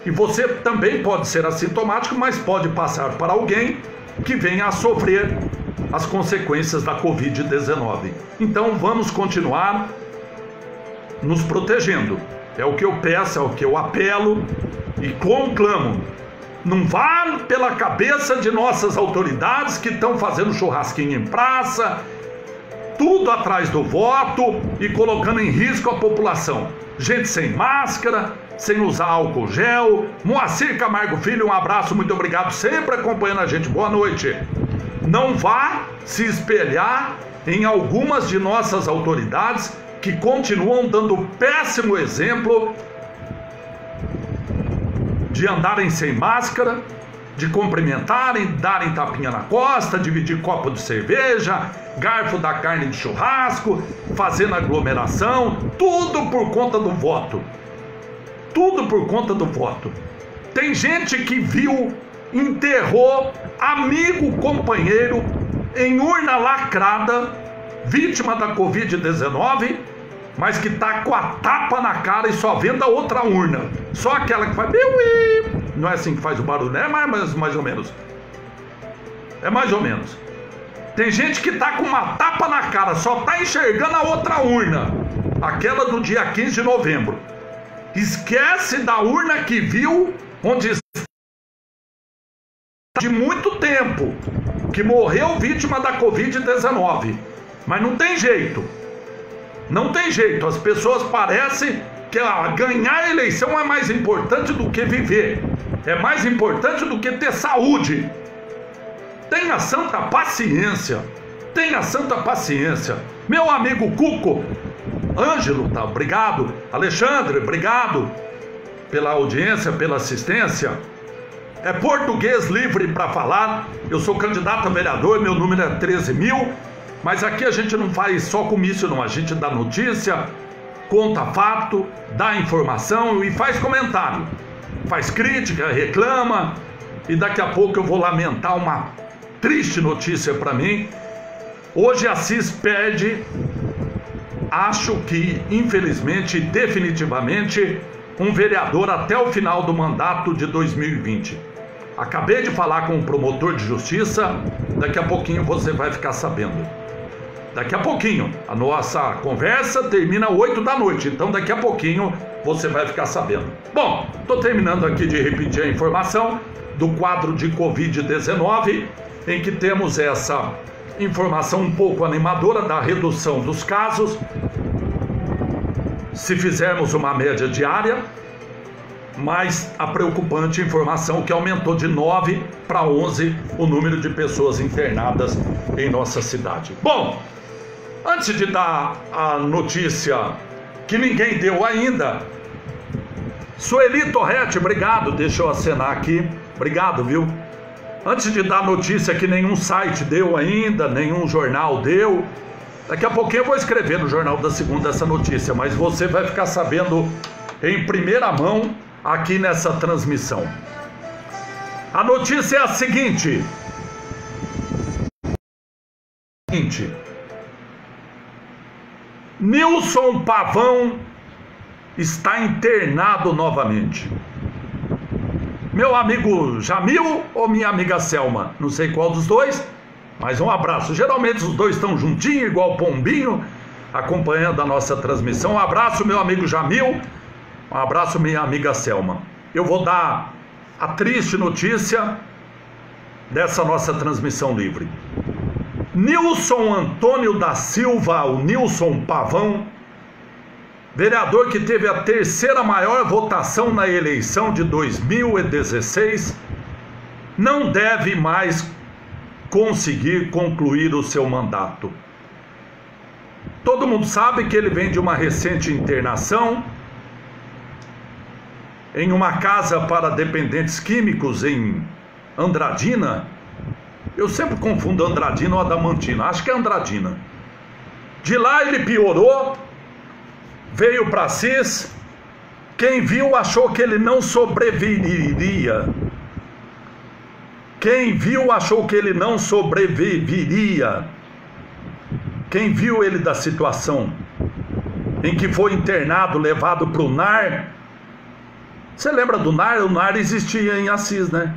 E você também pode ser assintomático, mas pode passar para alguém que venha a sofrer as consequências da Covid-19. Então vamos continuar nos protegendo. É o que eu peço, é o que eu apelo e conclamo. Não vá pela cabeça de nossas autoridades que estão fazendo churrasquinho em praça, tudo atrás do voto e colocando em risco a população. Gente sem máscara, sem usar álcool gel. Moacir Camargo Filho, um abraço, muito obrigado, sempre acompanhando a gente. Boa noite. Não vá se espelhar em algumas de nossas autoridades que continuam dando péssimo exemplo de andarem sem máscara, de cumprimentarem, darem tapinha na costa, dividir copo de cerveja, garfo da carne de churrasco, fazendo aglomeração, tudo por conta do voto. tudo por conta do voto. Tem gente que viu, enterrou amigo, companheiro em urna lacrada, vítima da Covid-19, mas que tá com a tapa na cara e só vendo a outra urna. Só aquela que faz... Não é assim que faz o barulho, né? Mais ou menos. É mais ou menos. Tem gente que tá com uma tapa na cara, só tá enxergando a outra urna. Aquela do dia 15 de novembro. Esquece da urna que viu, onde está de muito tempo, que morreu vítima da Covid-19. Mas não tem jeito. Não tem jeito. As pessoas parecem que ganhar a eleição é mais importante do que viver. É mais importante do que ter saúde. Tenha santa paciência. Tenha santa paciência. Meu amigo Cuco, Ângelo, tá, obrigado. Alexandre, obrigado pela audiência, pela assistência. É português livre para falar. Eu sou candidato a vereador, meu número é 13.000. Mas aqui a gente não faz só comício, não. A gente dá notícia, conta fato, dá informação e faz comentário. Faz crítica, reclama. E daqui a pouco eu vou lamentar uma triste notícia para mim. Hoje a CIS perde, acho que infelizmente, definitivamente, um vereador até o final do mandato de 2020. Acabei de falar com o promotor de justiça, daqui a pouquinho você vai ficar sabendo. Daqui a pouquinho, a nossa conversa termina 8 da noite, então daqui a pouquinho você vai ficar sabendo. Bom, estou terminando aqui de repetir a informação do quadro de Covid-19, em que temos essa informação um pouco animadora da redução dos casos, se fizermos uma média diária, mas a preocupante informação que aumentou de 9 para 11 o número de pessoas internadas em nossa cidade. Bom, antes de dar a notícia que ninguém deu ainda, Sueli Torretti, obrigado, deixa eu acenar aqui, obrigado, viu? Antes de dar a notícia que nenhum site deu ainda, nenhum jornal deu, daqui a pouquinho eu vou escrever no Jornal da Segunda essa notícia, mas você vai ficar sabendo em primeira mão aqui nessa transmissão. A notícia é a seguinte. Nilson Pavão está internado novamente. Meu amigo Jamil ou minha amiga Selma? Não sei qual dos dois, mas um abraço. Geralmente os dois estão juntinhos, igual pombinho, acompanhando a nossa transmissão. Um abraço, meu amigo Jamil. Um abraço, minha amiga Selma. Eu vou dar a triste notícia dessa nossa transmissão livre. Nilson Antônio da Silva, o Nilson Pavão, vereador que teve a terceira maior votação na eleição de 2016, não deve mais conseguir concluir o seu mandato. Todo mundo sabe que ele vem de uma recente internação em uma casa para dependentes químicos em Andradina. Eu sempre confundo Andradina ou Adamantina, acho que é Andradina. De lá ele piorou, veio para CIS. Quem viu achou que ele não sobreviveria. Quem viu achou que ele não sobreviveria. Quem viu ele da situação em que foi internado, levado para o NAR. Você lembra do NAR? O NAR existia em Assis, né?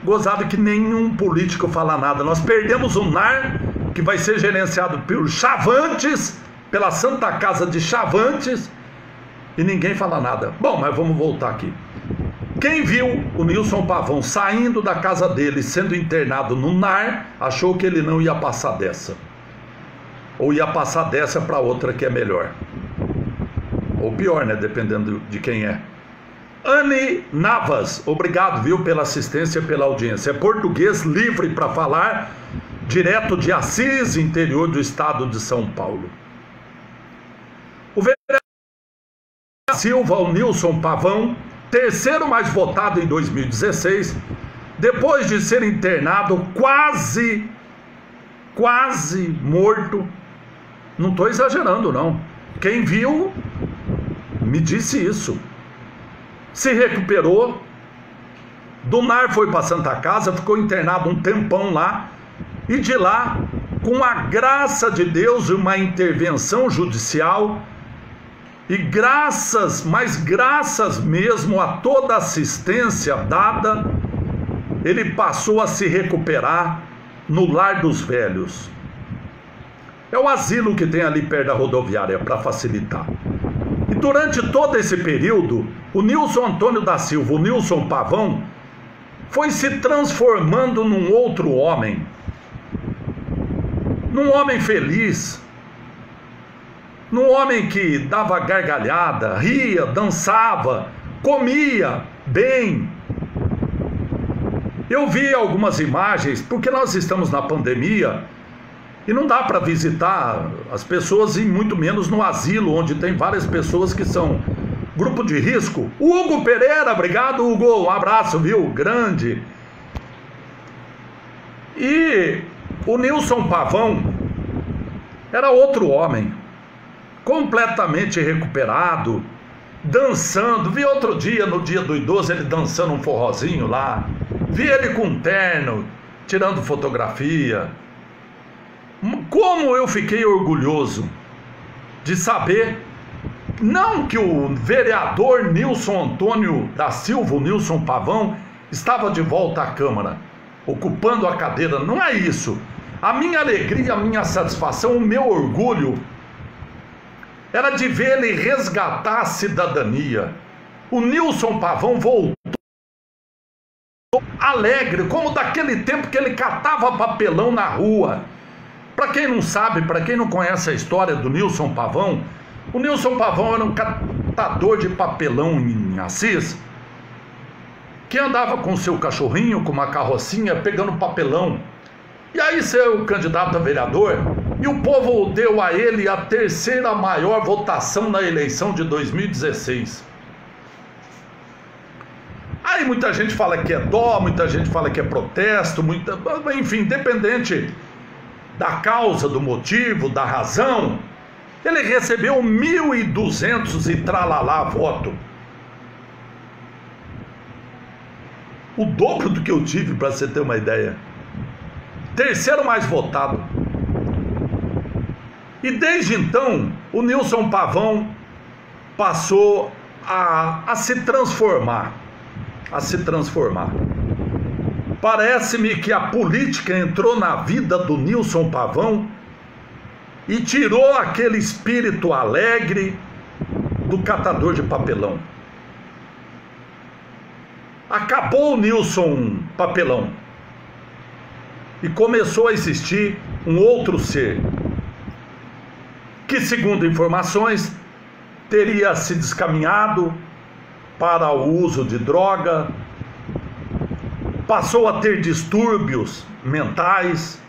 Gozado que nenhum político fala nada. Nós perdemos o NAR, que vai ser gerenciado por Chavantes, pela Santa Casa de Chavantes, e ninguém fala nada. Bom, mas vamos voltar aqui. Quem viu o Nilson Pavão saindo da casa dele, sendo internado no NAR, achou que ele não ia passar dessa. Ou ia passar dessa para outra que é melhor. Ou pior, né? Dependendo de quem é. Anne Navas, obrigado, viu, pela assistência e pela audiência. É português livre para falar, direto de Assis, interior do estado de São Paulo. O vereador Silva, o Nilson Pavão, terceiro mais votado em 2016, depois de ser internado quase morto. Não estou exagerando, não. Quem viu me disse isso. se recuperou, do lar foi para Santa Casa, ficou internado um tempão lá, e de lá, com a graça de Deus e uma intervenção judicial, e graças, mas graças mesmo a toda a assistência dada, ele passou a se recuperar no Lar dos Velhos. É o asilo que tem ali perto da rodoviária, para facilitar. E durante todo esse período, o Nilson Antônio da Silva, o Nilson Pavão, foi se transformando num outro homem. Num homem feliz. Num homem que dava gargalhada, ria, dançava, comia bem. Eu vi algumas imagens, porque nós estamos na pandemia e não dá para visitar as pessoas, e muito menos no asilo, onde tem várias pessoas que são grupo de risco. O Hugo Pereira, obrigado, Hugo, um abraço, viu? Grande. E o Nilson Pavão era outro homem, completamente recuperado, dançando. Vi outro dia, no dia do idoso, ele dançando um forrozinho lá. Vi ele com um terno, tirando fotografia. Como eu fiquei orgulhoso de saber, não que o vereador Nilson Antônio da Silva, o Nilson Pavão, estava de volta à Câmara, ocupando a cadeira, não é isso. A minha alegria, a minha satisfação, o meu orgulho era de ver ele resgatar a cidadania. O Nilson Pavão voltou alegre, como daquele tempo que ele catava papelão na rua. Para quem não sabe, para quem não conhece a história do Nilson Pavão, o Nilson Pavão era um catador de papelão em Assis, que andava com seu cachorrinho, com uma carrocinha, pegando papelão. E aí saiu o candidato a vereador, e o povo deu a ele a terceira maior votação na eleição de 2016. Aí muita gente fala que é dó, muita gente fala que é protesto, enfim, independente da causa, do motivo, da razão, ele recebeu 1.200 e tralalá voto. O dobro do que eu tive, para você ter uma ideia. Terceiro mais votado. E desde então, o Nilson Pavão passou a se transformar. Parece-me que a política entrou na vida do Nilson Pavão e tirou aquele espírito alegre do catador de papelão. Acabou o Nilson Papelão e começou a existir um outro ser que, segundo informações, teria se descaminhado para o uso de droga, passou a ter distúrbios mentais,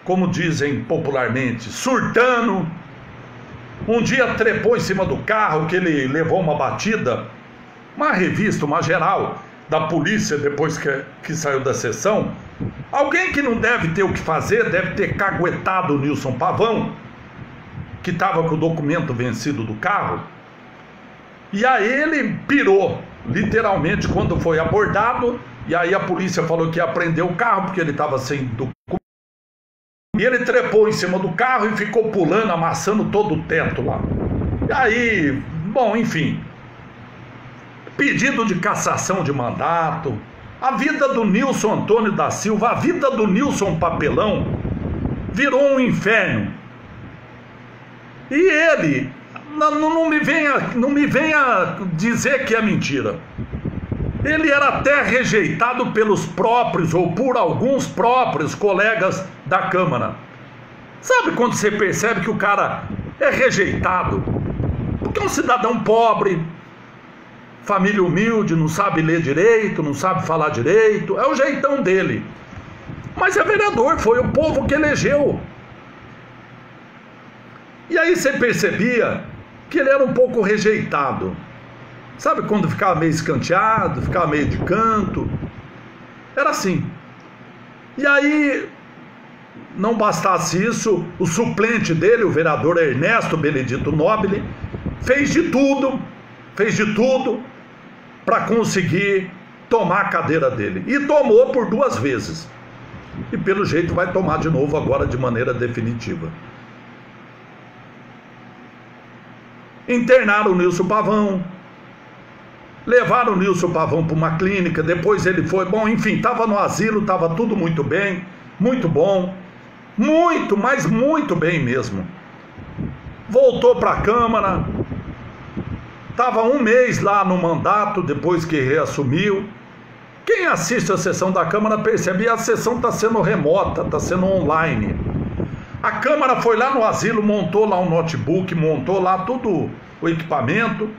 como dizem popularmente, surtando. Um dia trepou em cima do carro, que ele levou uma batida, uma revista, uma geral da polícia, depois que saiu da sessão. Alguém que não deve ter o que fazer, deve ter caguetado o Nilson Pavão, que estava com o documento vencido do carro. E aí ele pirou, literalmente, quando foi abordado. E aí a polícia falou que ia prender o carro, porque ele estava sem documento. E ele trepou em cima do carro e ficou pulando, amassando todo o teto lá. E aí, bom, enfim, pedido de cassação de mandato. A vida do Nilson Antônio da Silva, a vida do Nilson Papelão virou um inferno. E ele, não me venha dizer que é mentira. Ele era até rejeitado pelos próprios, ou por alguns próprios colegas da Câmara. Sabe quando você percebe que o cara é rejeitado? Porque é um cidadão pobre, família humilde, não sabe ler direito, não sabe falar direito, é o jeitão dele. Mas é vereador, foi o povo que elegeu. E aí você percebia que ele era um pouco rejeitado. Sabe quando ficava meio escanteado, ficava meio de canto? Era assim. E aí, não bastasse isso, o suplente dele, o vereador Ernesto Benedito Nobile, fez de tudo, fez de tudo para conseguir tomar a cadeira dele. E tomou por 2 vezes. E pelo jeito vai tomar de novo agora de maneira definitiva. Internaram o Nilson Pavão, levaram o Nilson Pavão para uma clínica, depois ele foi, bom, enfim, estava no asilo, estava tudo muito bem, muito bom, muito, mas muito bem mesmo. Voltou para a Câmara, estava 1 mês lá no mandato, depois que reassumiu. Quem assiste a sessão da Câmara percebe que a sessão está sendo remota, está sendo online. A Câmara foi lá no asilo, montou lá um notebook, montou lá todo o equipamento.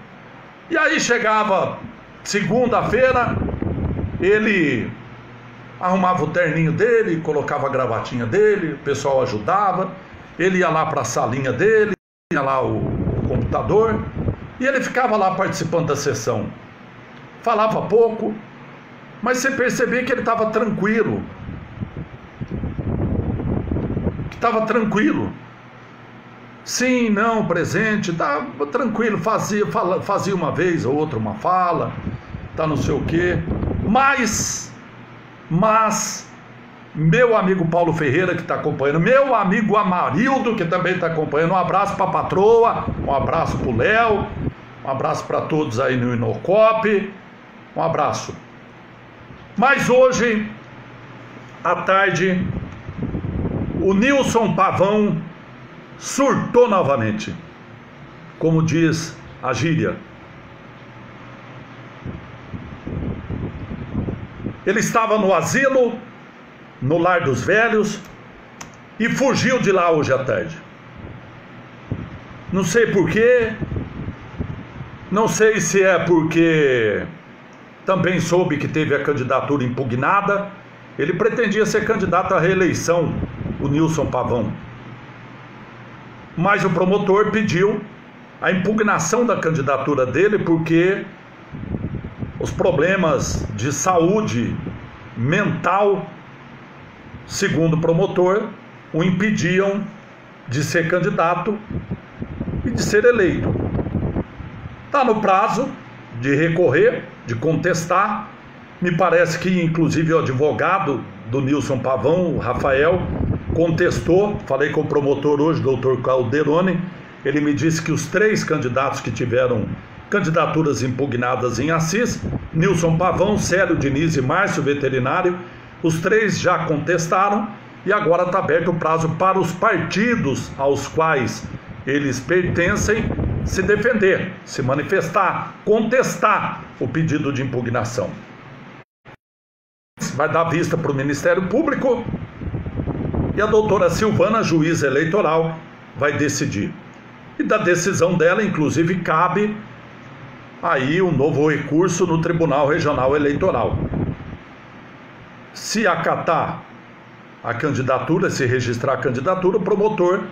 E aí chegava segunda-feira, ele arrumava o terninho dele, colocava a gravatinha dele, o pessoal ajudava. Ele ia lá para a salinha dele, tinha lá o computador, e ele ficava lá participando da sessão. Falava pouco, mas você percebia que ele estava tranquilo. Estava tranquilo. Sim, não, presente, estava tranquilo, fazia uma vez ou outra uma fala, tá não sei o quê. Mas, meu amigo Paulo Ferreira que está acompanhando, meu amigo Amarildo que também está acompanhando, um abraço para a patroa, um abraço para o Léo, um abraço para todos aí no Inocop, um abraço. Mas hoje, à tarde, o Nilson Pavão surtou novamente, como diz a gíria. Ele estava no asilo, no Lar dos Velhos, e fugiu de lá hoje à tarde. Não sei porquê, não sei se é porque também soube que teve a candidatura impugnada. Ele pretendia ser candidato à reeleição, o Nilson Pavão. Mas o promotor pediu a impugnação da candidatura dele porque os problemas de saúde mental, segundo o promotor, o impediam de ser candidato e de ser eleito. Está no prazo de recorrer, de contestar. Me parece que inclusive o advogado do Nilson Pavão, o Rafael, contestou. Falei com o promotor hoje, doutor Calderoni. Ele me disse que os 3 candidatos que tiveram candidaturas impugnadas em Assis, Nilson Pavão, Célio Diniz e Márcio Veterinário, os 3 já contestaram e agora está aberto o prazo para os partidos aos quais eles pertencem se defender, se manifestar, contestar o pedido de impugnação. Vai dar vista para o Ministério Público e a doutora Silvana, juíza eleitoral, vai decidir. E da decisão dela, inclusive, cabe aí um novo recurso no Tribunal Regional Eleitoral. Se acatar a candidatura, se registrar a candidatura, o promotor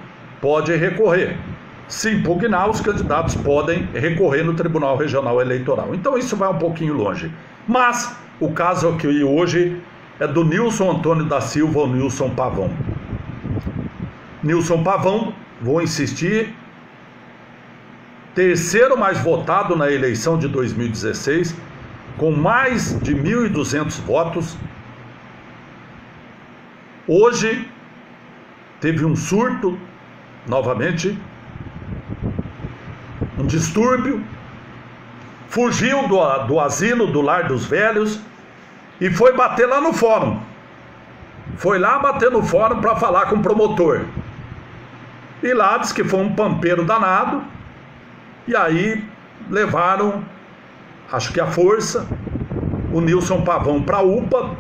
pode recorrer. Se impugnar, os candidatos podem recorrer no Tribunal Regional Eleitoral. Então isso vai um pouquinho longe. Mas o caso aqui hoje é do Nilson Antônio da Silva, ou Nilson Pavão. Nilson Pavão, vou insistir, terceiro mais votado na eleição de 2016, com mais de 1.200 votos. Hoje teve um surto, novamente, um distúrbio, fugiu do asilo, do Lar dos Velhos, e foi bater lá no fórum. Foi lá bater no fórum para falar com o promotor. E lá diz que foi um pampeiro danado, e aí levaram, acho que à força, o Nilson Pavão para a UPA,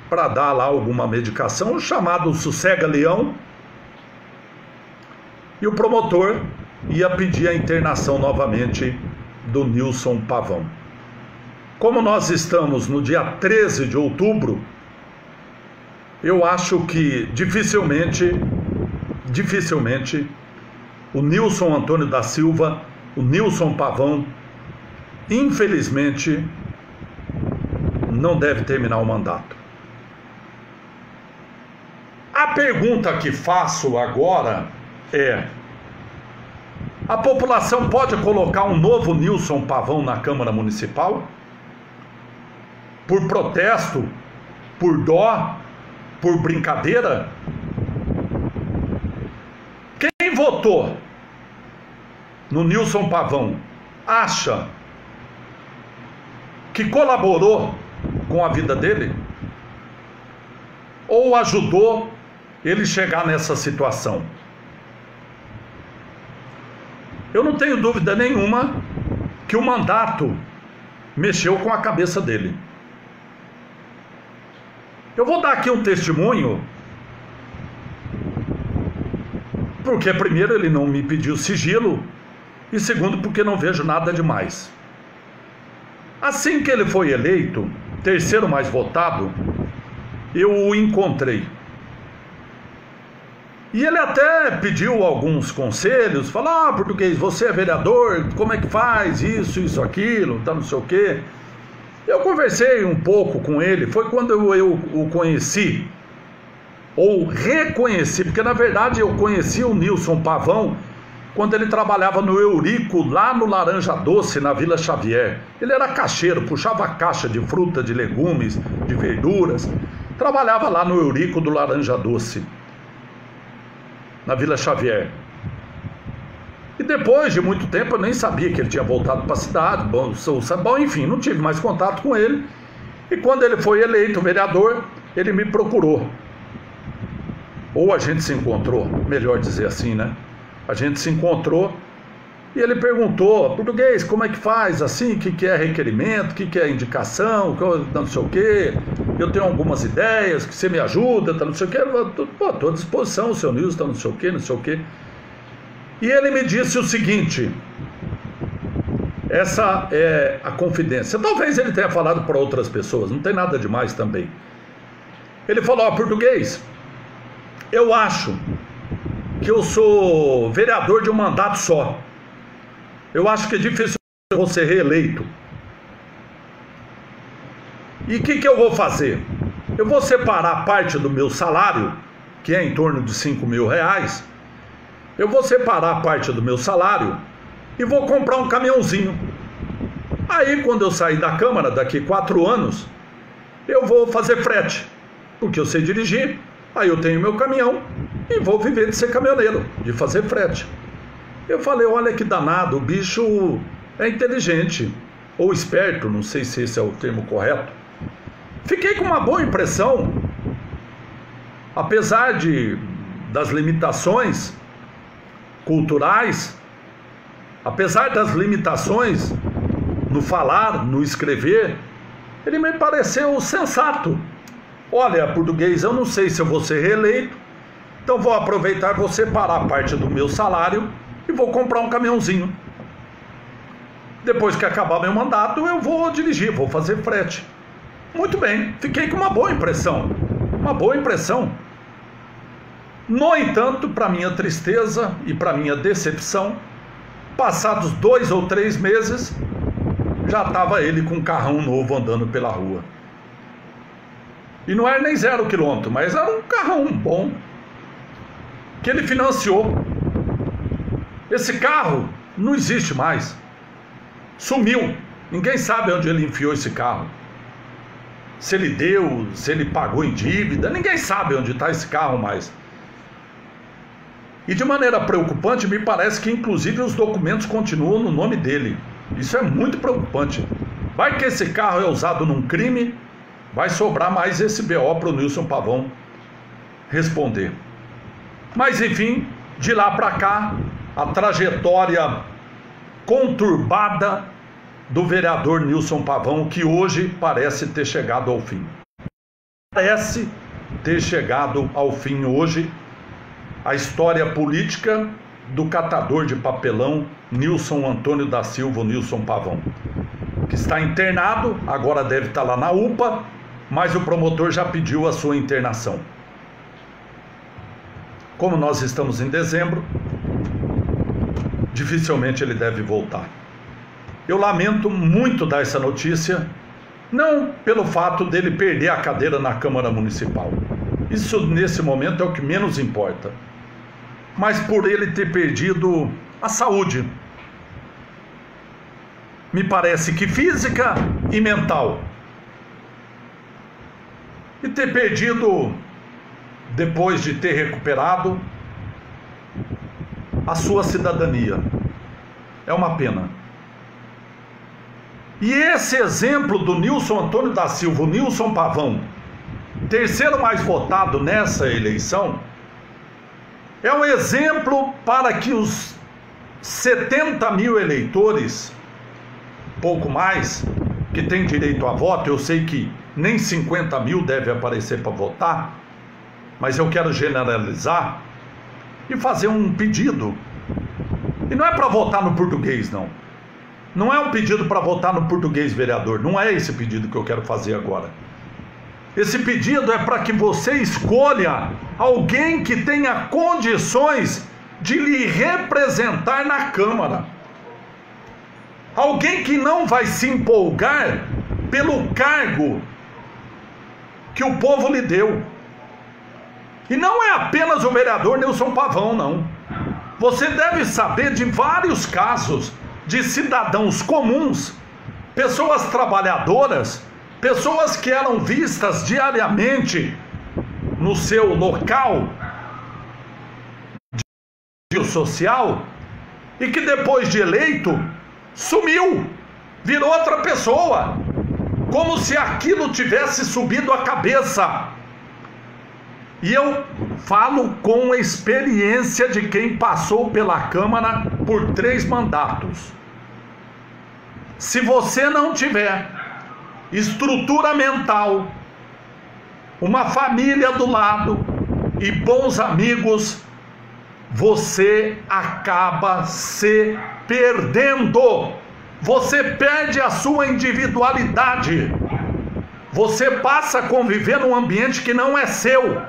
para dar lá alguma medicação, chamado Sossega-Leão, e o promotor ia pedir a internação novamente do Nilson Pavão. Como nós estamos no dia 13 de outubro, eu acho que dificilmente o Nilson Antônio da Silva, o Nilson Pavão, infelizmente, não deve terminar o mandato. A pergunta que faço agora é: A população pode colocar um novo Nilson Pavão na Câmara Municipal? Por protesto? Por dó? Por brincadeira? Quem votou no Nilson Pavão acha que colaborou com a vida dele? Ou ajudou ele chegar nessa situação? Eu não tenho dúvida nenhuma que o mandato mexeu com a cabeça dele. Eu vou dar aqui um testemunho, porque primeiro ele não me pediu sigilo, e segundo porque não vejo nada demais. Assim que ele foi eleito, terceiro mais votado, eu o encontrei. E ele até pediu alguns conselhos, falou: português, você é vereador, como é que faz isso, aquilo, tá, não sei o quê. Eu conversei um pouco com ele, foi quando eu o conheci, ou reconheci, porque na verdade eu conheci o Nilson Pavão quando ele trabalhava no Eurico, lá no Laranja Doce, na Vila Xavier. Ele era caixeiro, puxava caixa de fruta, de legumes, de verduras, trabalhava lá no Eurico do Laranja Doce, na Vila Xavier. E depois de muito tempo eu nem sabia que ele tinha voltado para a cidade, bom, enfim, não tive mais contato com ele. E quando ele foi eleito vereador, ele me procurou. Ou a gente se encontrou, melhor dizer assim, né? A gente se encontrou e ele perguntou: português, como é que faz assim? O que é requerimento? O que é indicação? Não sei o quê. Eu tenho algumas ideias, que você me ajuda, tá, não sei o quê. Estou à disposição, o seu Nilson, tá, não sei o quê, não sei o quê. E ele me disse o seguinte, essa é a confidência. Talvez ele tenha falado para outras pessoas, não tem nada demais também. Ele falou: português, eu acho que eu sou vereador de um mandato só. Eu acho que é difícil eu vou ser reeleito. E o que eu vou fazer? Eu vou separar parte do meu salário, que é em torno de R$5.000, eu vou separar parte do meu salário e vou comprar um caminhãozinho. Aí quando eu sair da Câmara, daqui 4 anos, eu vou fazer frete, porque eu sei dirigir. Aí eu tenho meu caminhão e vou viver de ser caminhoneiro, de fazer frete. Eu falei: olha que danado, o bicho é inteligente, ou esperto, não sei se esse é o termo correto. Fiquei com uma boa impressão, apesar das limitações culturais, apesar das limitações no falar, no escrever, ele me pareceu sensato. Olha, português, eu não sei se eu vou ser reeleito, então vou aproveitar, vou separar parte do meu salário e vou comprar um caminhãozinho. Depois que acabar meu mandato, eu vou dirigir, vou fazer frete. Muito bem, fiquei com uma boa impressão. Uma boa impressão. No entanto, para minha tristeza e para minha decepção, passados 2 ou 3 meses, já estava ele com um carrão novo andando pela rua. E não era nem 0 quilômetro, mas era um carrão bom, que ele financiou. Esse carro não existe mais. Sumiu. Ninguém sabe onde ele enfiou esse carro. Se ele deu, se ele pagou em dívida, ninguém sabe onde está esse carro mais. E de maneira preocupante, me parece que inclusive os documentos continuam no nome dele. Isso é muito preocupante. Vai que esse carro é usado num crime, vai sobrar mais esse BO para o Nilson Pavão responder. Mas enfim, de lá para cá, a trajetória conturbada do vereador Nilson Pavão, que hoje parece ter chegado ao fim. Parece ter chegado ao fim hoje a história política do catador de papelão Nilson Antônio da Silva, Nilson Pavão, que está internado, agora deve estar lá na UPA, mas o promotor já pediu a sua internação. Como nós estamos em dezembro, dificilmente ele deve voltar. Eu lamento muito dar essa notícia, não pelo fato dele perder a cadeira na Câmara Municipal. Isso, nesse momento, é o que menos importa. Mas por ele ter perdido a saúde. Me parece que física e mental. E ter perdido, depois de ter recuperado, a sua cidadania. É uma pena. E esse exemplo do Nilson Antônio da Silva, o Nilson Pavão, terceiro mais votado nessa eleição, é um exemplo para que os 70 mil eleitores, pouco mais, que têm direito a voto, eu sei que nem 50 mil deve aparecer para votar, mas eu quero generalizar e fazer um pedido. E não é para votar no português, não. Não é um pedido para votar no português, vereador. Não é esse pedido que eu quero fazer agora. Esse pedido é para que você escolha alguém que tenha condições de lhe representar na Câmara. Alguém que não vai se empolgar pelo cargo que o povo lhe deu. E não é apenas o vereador Nilson Pavão, não. Você deve saber de vários casos de cidadãos comuns, pessoas trabalhadoras, pessoas que eram vistas diariamente no seu local de social e que depois de eleito sumiu, virou outra pessoa, como se aquilo tivesse subido a cabeça. E eu falo com experiência de quem passou pela Câmara por 3 mandatos. Se você não tiver estrutura mental, uma família do lado e bons amigos, você acaba se perdendo. Você perde a sua individualidade. Você passa a conviver num ambiente que não é seu.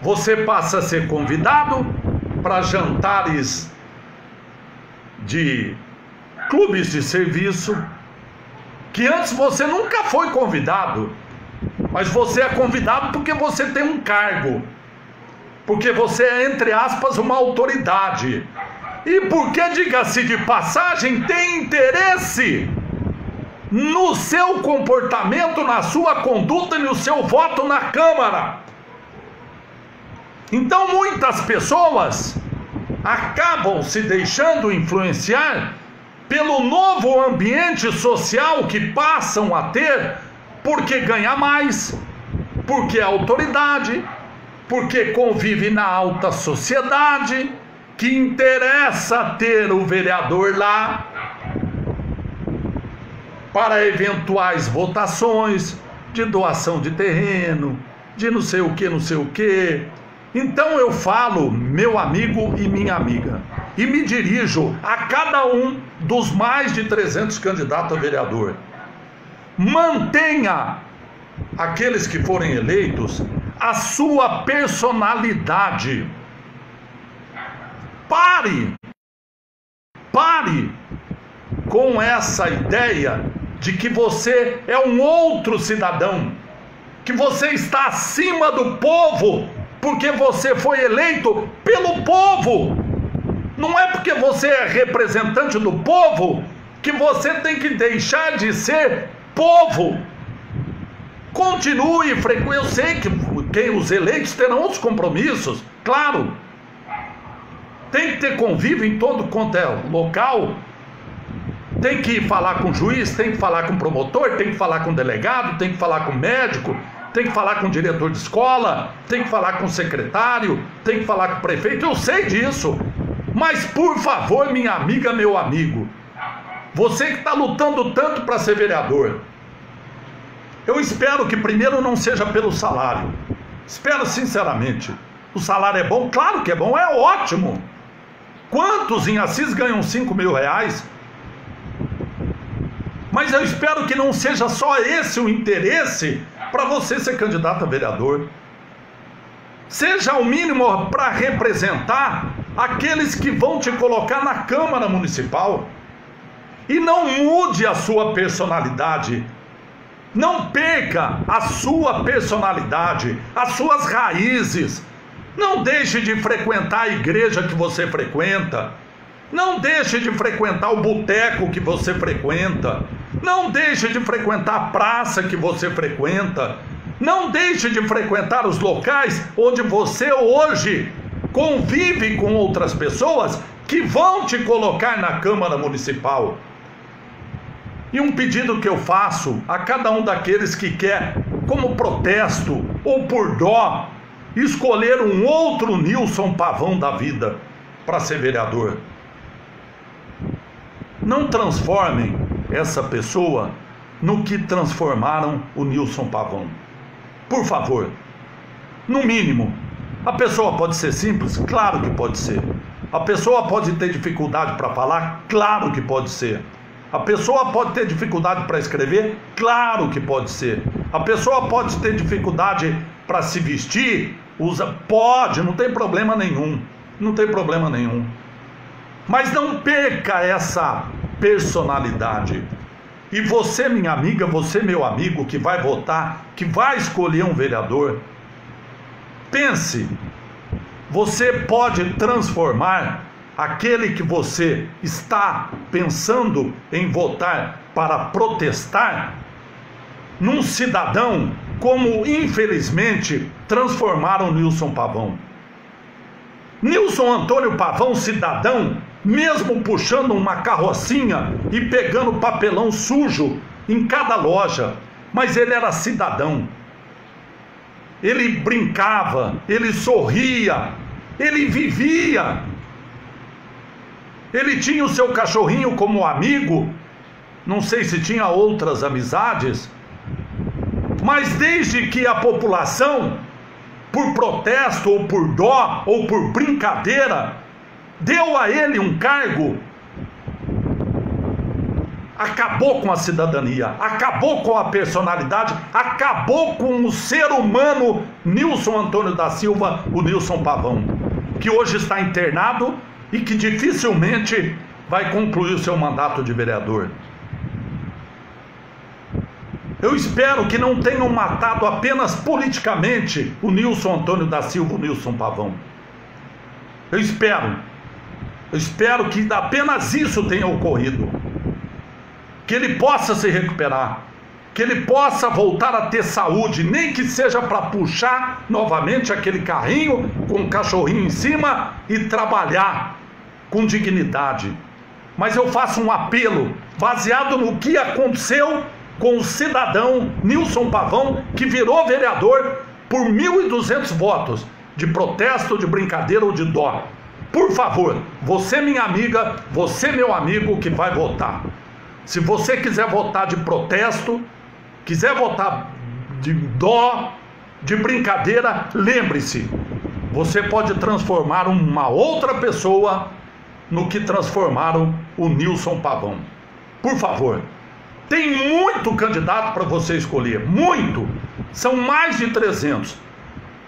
Você passa a ser convidado para jantares de clubes de serviço, que antes você nunca foi convidado, mas você é convidado porque você tem um cargo, porque você é, entre aspas, uma autoridade, e porque, diga-se de passagem, tem interesse no seu comportamento, na sua conduta e no seu voto na Câmara. Então muitas pessoas acabam se deixando influenciar pelo novo ambiente social que passam a ter, porque ganha mais, porque é autoridade, porque convive na alta sociedade, que interessa ter o vereador lá para eventuais votações de doação de terreno, de não sei o que, não sei o que. Então eu falo, meu amigo e minha amiga, e me dirijo a cada um dos mais de 300 candidatos a vereador. Mantenha, aqueles que forem eleitos, a sua personalidade. Pare com essa ideia de que você é um outro cidadão, que você está acima do povo, porque você foi eleito pelo povo. Não é porque você é representante do povo que você tem que deixar de ser povo. Continue frequente. Eu sei que os eleitos terão outros compromissos, claro. Tem que ter convívio em todo quanto é local. Tem que falar com o juiz, tem que falar com o promotor, tem que falar com o delegado, tem que falar com o médico, tem que falar com o diretor de escola, tem que falar com o secretário, tem que falar com o prefeito. Eu sei disso. Mas por favor, minha amiga, meu amigo, você que está lutando tanto para ser vereador, eu espero que primeiro não seja pelo salário. Espero sinceramente. O salário é bom? Claro que é bom, é ótimo. Quantos em Assis ganham 5 mil reais? Mas eu espero que não seja só esse o interesse para você ser candidato a vereador. Seja o mínimo para representar aqueles que vão te colocar na Câmara Municipal. E não mude a sua personalidade. Não perca a sua personalidade, as suas raízes. Não deixe de frequentar a igreja que você frequenta. Não deixe de frequentar o boteco que você frequenta. Não deixe de frequentar a praça que você frequenta. Não deixe de frequentar os locais onde você hoje convive com outras pessoas que vão te colocar na Câmara Municipal. E um pedido que eu faço a cada um daqueles que quer, como protesto ou por dó, escolher um outro Nilson Pavão da vida para ser vereador. Não transformem essa pessoa no que transformaram o Nilson Pavão. Por favor, no mínimo, a pessoa pode ser simples? Claro que pode ser. A pessoa pode ter dificuldade para falar? Claro que pode ser. A pessoa pode ter dificuldade para escrever? Claro que pode ser. A pessoa pode ter dificuldade para se vestir? Pode, não tem problema nenhum. Não tem problema nenhum. Mas não perca essa personalidade. E você, minha amiga, você, meu amigo, que vai votar, que vai escolher um vereador, pense, você pode transformar aquele que você está pensando em votar para protestar num cidadão como, infelizmente, transformaram Nilson Pavão. Nilson Antônio Pavão, cidadão, mesmo puxando uma carrocinha e pegando papelão sujo em cada loja, mas ele era cidadão. Ele brincava, ele sorria, ele vivia. Ele tinha o seu cachorrinho como amigo, não sei se tinha outras amizades, mas desde que a população, por protesto ou por dó ou por brincadeira, deu a ele um cargo, acabou com a cidadania, acabou com a personalidade, acabou com o ser humano Nilson Antônio da Silva, o Nilson Pavão, que hoje está internado e que dificilmente vai concluir o seu mandato de vereador. Eu espero que não tenham matado apenas politicamente o Nilson Antônio da Silva, o Nilson Pavão. Eu espero que apenas isso tenha ocorrido. Que ele possa se recuperar. Que ele possa voltar a ter saúde, nem que seja para puxar novamente aquele carrinho com o cachorrinho em cima e trabalhar com dignidade. Mas eu faço um apelo baseado no que aconteceu com o cidadão Nilson Pavão, que virou vereador por 1.200 votos, de protesto, de brincadeira ou de dó. Por favor, você, minha amiga, você, meu amigo, que vai votar. Se você quiser votar de protesto, quiser votar de dó, de brincadeira, lembre-se, você pode transformar uma outra pessoa no que transformaram o Nilson Pavão. Por favor, tem muito candidato para você escolher, muito, são mais de 300.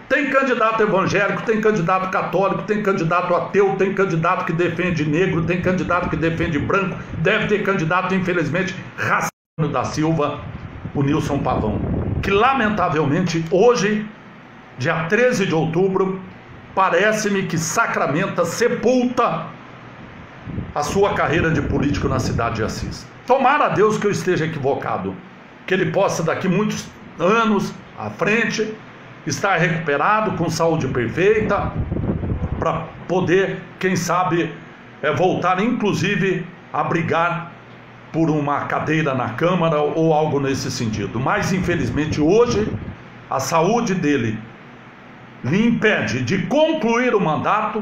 Tem candidato evangélico, tem candidato católico, tem candidato ateu, tem candidato que defende negro, tem candidato que defende branco, deve ter candidato, infelizmente, racista da Silva, o Nilson Pavão, que lamentavelmente hoje, dia 13 de outubro, parece-me que sacramenta, sepulta a sua carreira de político na cidade de Assis. Tomara a Deus que eu esteja equivocado, que ele possa daqui muitos anos à frente estar recuperado, com saúde perfeita, para poder, quem sabe, voltar inclusive a brigar por uma cadeira na Câmara ou algo nesse sentido. Mas infelizmente hoje a saúde dele lhe impede de concluir o mandato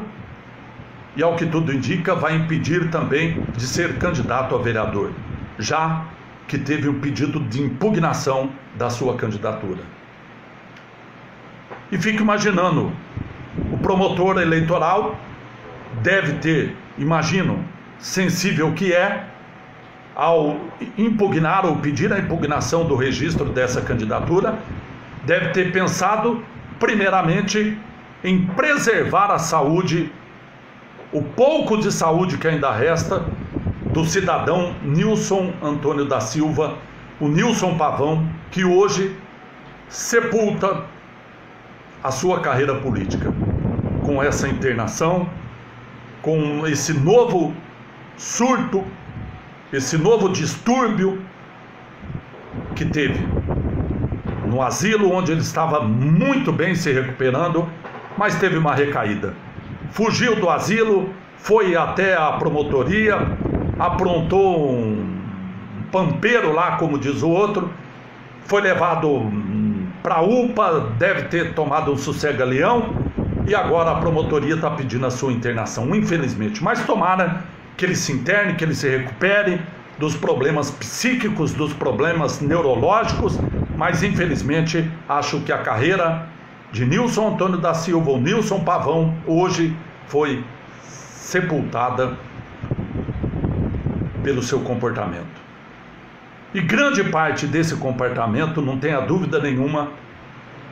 e, ao que tudo indica, vai impedir também de ser candidato a vereador, já que teve um pedido de impugnação da sua candidatura. E fico imaginando, o promotor eleitoral deve ter, imagino, sensível que é, ao impugnar ou pedir a impugnação do registro dessa candidatura, deve ter pensado primeiramente em preservar a saúde, o pouco de saúde que ainda resta, do cidadão Nilson Antônio da Silva, o Nilson Pavão, que hoje sepulta a sua carreira política. com essa internação, com esse novo surto, esse novo distúrbio que teve no asilo, onde ele estava muito bem se recuperando, mas teve uma recaída. Fugiu do asilo, foi até a promotoria, aprontou um pampeiro lá, como diz o outro, foi levado para a UPA, deve ter tomado um sossega-leão, e agora a promotoria está pedindo a sua internação, infelizmente. Mas tomara que ele se interne, que ele se recupere dos problemas psíquicos, dos problemas neurológicos, mas infelizmente acho que a carreira de Nilson Antônio da Silva, ou Nilson Pavão, hoje foi sepultada pelo seu comportamento. E grande parte desse comportamento, não tenha dúvida nenhuma,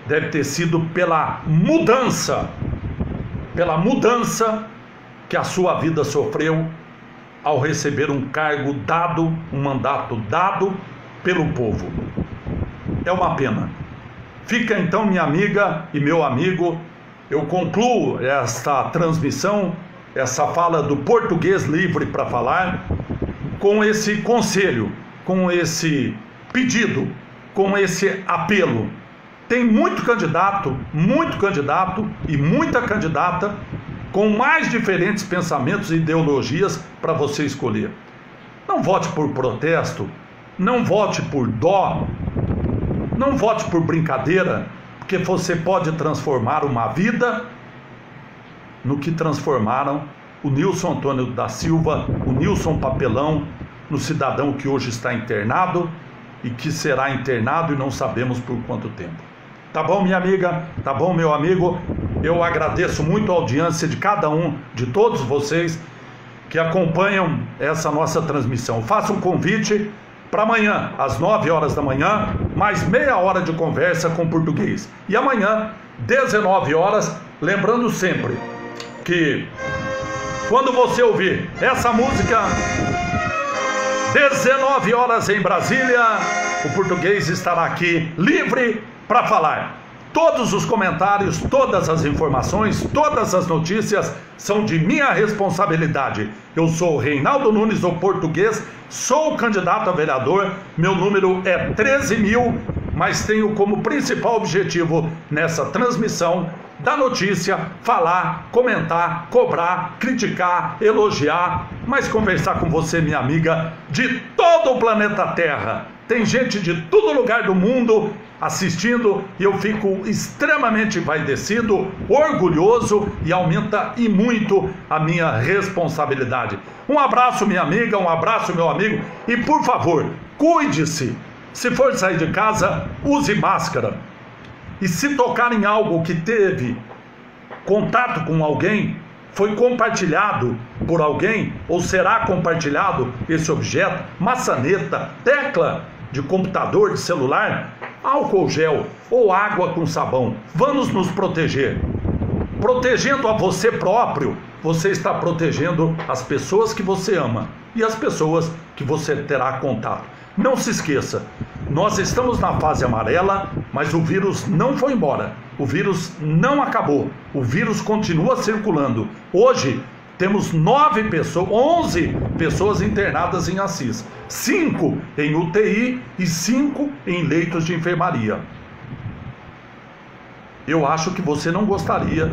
deve ter sido pela mudança que a sua vida sofreu ao receber um cargo dado, um mandato dado pelo povo. É uma pena. Fica então, minha amiga e meu amigo, eu concluo esta transmissão, essa fala do Português Livre para Falar, com esse conselho, com esse pedido, com esse apelo. Tem muito candidato e muita candidata com mais diferentes pensamentos e ideologias para você escolher. Não vote por protesto, não vote por dó, não vote por brincadeira, porque você pode transformar uma vida no que transformaram o Nilson Antônio da Silva, o Nilson Papelão, no cidadão que hoje está internado e que será internado e não sabemos por quanto tempo. Tá bom, minha amiga? Tá bom, meu amigo? Eu agradeço muito a audiência de cada um, de todos vocês que acompanham essa nossa transmissão. Faço um convite para amanhã, às 9 horas da manhã, mais meia hora de conversa com português. E amanhã, 19 horas, lembrando sempre que quando você ouvir essa música, 19 horas em Brasília, o português estará aqui livre para falar. Todos os comentários, todas as informações, todas as notícias são de minha responsabilidade. Eu sou Reinaldo Nunes, o Português, sou candidato a vereador, meu número é 13.000, mas tenho como principal objetivo nessa transmissão da notícia falar, comentar, cobrar, criticar, elogiar, mas conversar com você, minha amiga, de todo o planeta Terra. Tem gente de todo lugar do mundo assistindo e eu fico extremamente envaidecido, orgulhoso e aumenta e muito a minha responsabilidade. Um abraço, minha amiga, um abraço, meu amigo, e por favor, cuide-se. Se for sair de casa, use máscara. E se tocar em algo que teve contato com alguém, foi compartilhado por alguém, ou será compartilhado esse objeto, maçaneta, tecla de computador, de celular, álcool gel ou água com sabão. Vamos nos proteger. Protegendo a você próprio, você está protegendo as pessoas que você ama e as pessoas que você terá contato. Não se esqueça, nós estamos na fase amarela, mas o vírus não foi embora, o vírus não acabou, o vírus continua circulando. Hoje temos 11 pessoas internadas em Assis, 5 em UTI e 5 em leitos de enfermaria. Eu acho que você não gostaria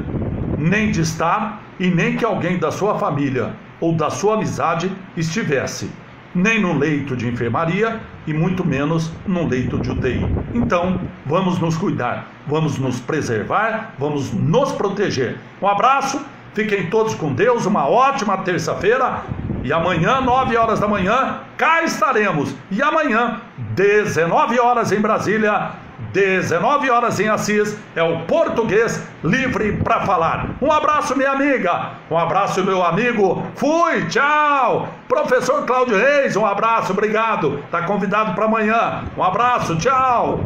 nem de estar e nem que alguém da sua família ou da sua amizade estivesse nem no leito de enfermaria e muito menos no leito de UTI. Então, vamos nos cuidar, vamos nos preservar, vamos nos proteger. Um abraço, fiquem todos com Deus, uma ótima terça-feira e amanhã, 9 horas da manhã, cá estaremos. E amanhã, 19 horas em Brasília, 19 horas em Assis, é o Português Livre para Falar. Um abraço, minha amiga, um abraço, meu amigo, fui, tchau. Professor Cláudio Reis, um abraço, obrigado, está convidado para amanhã, um abraço, tchau.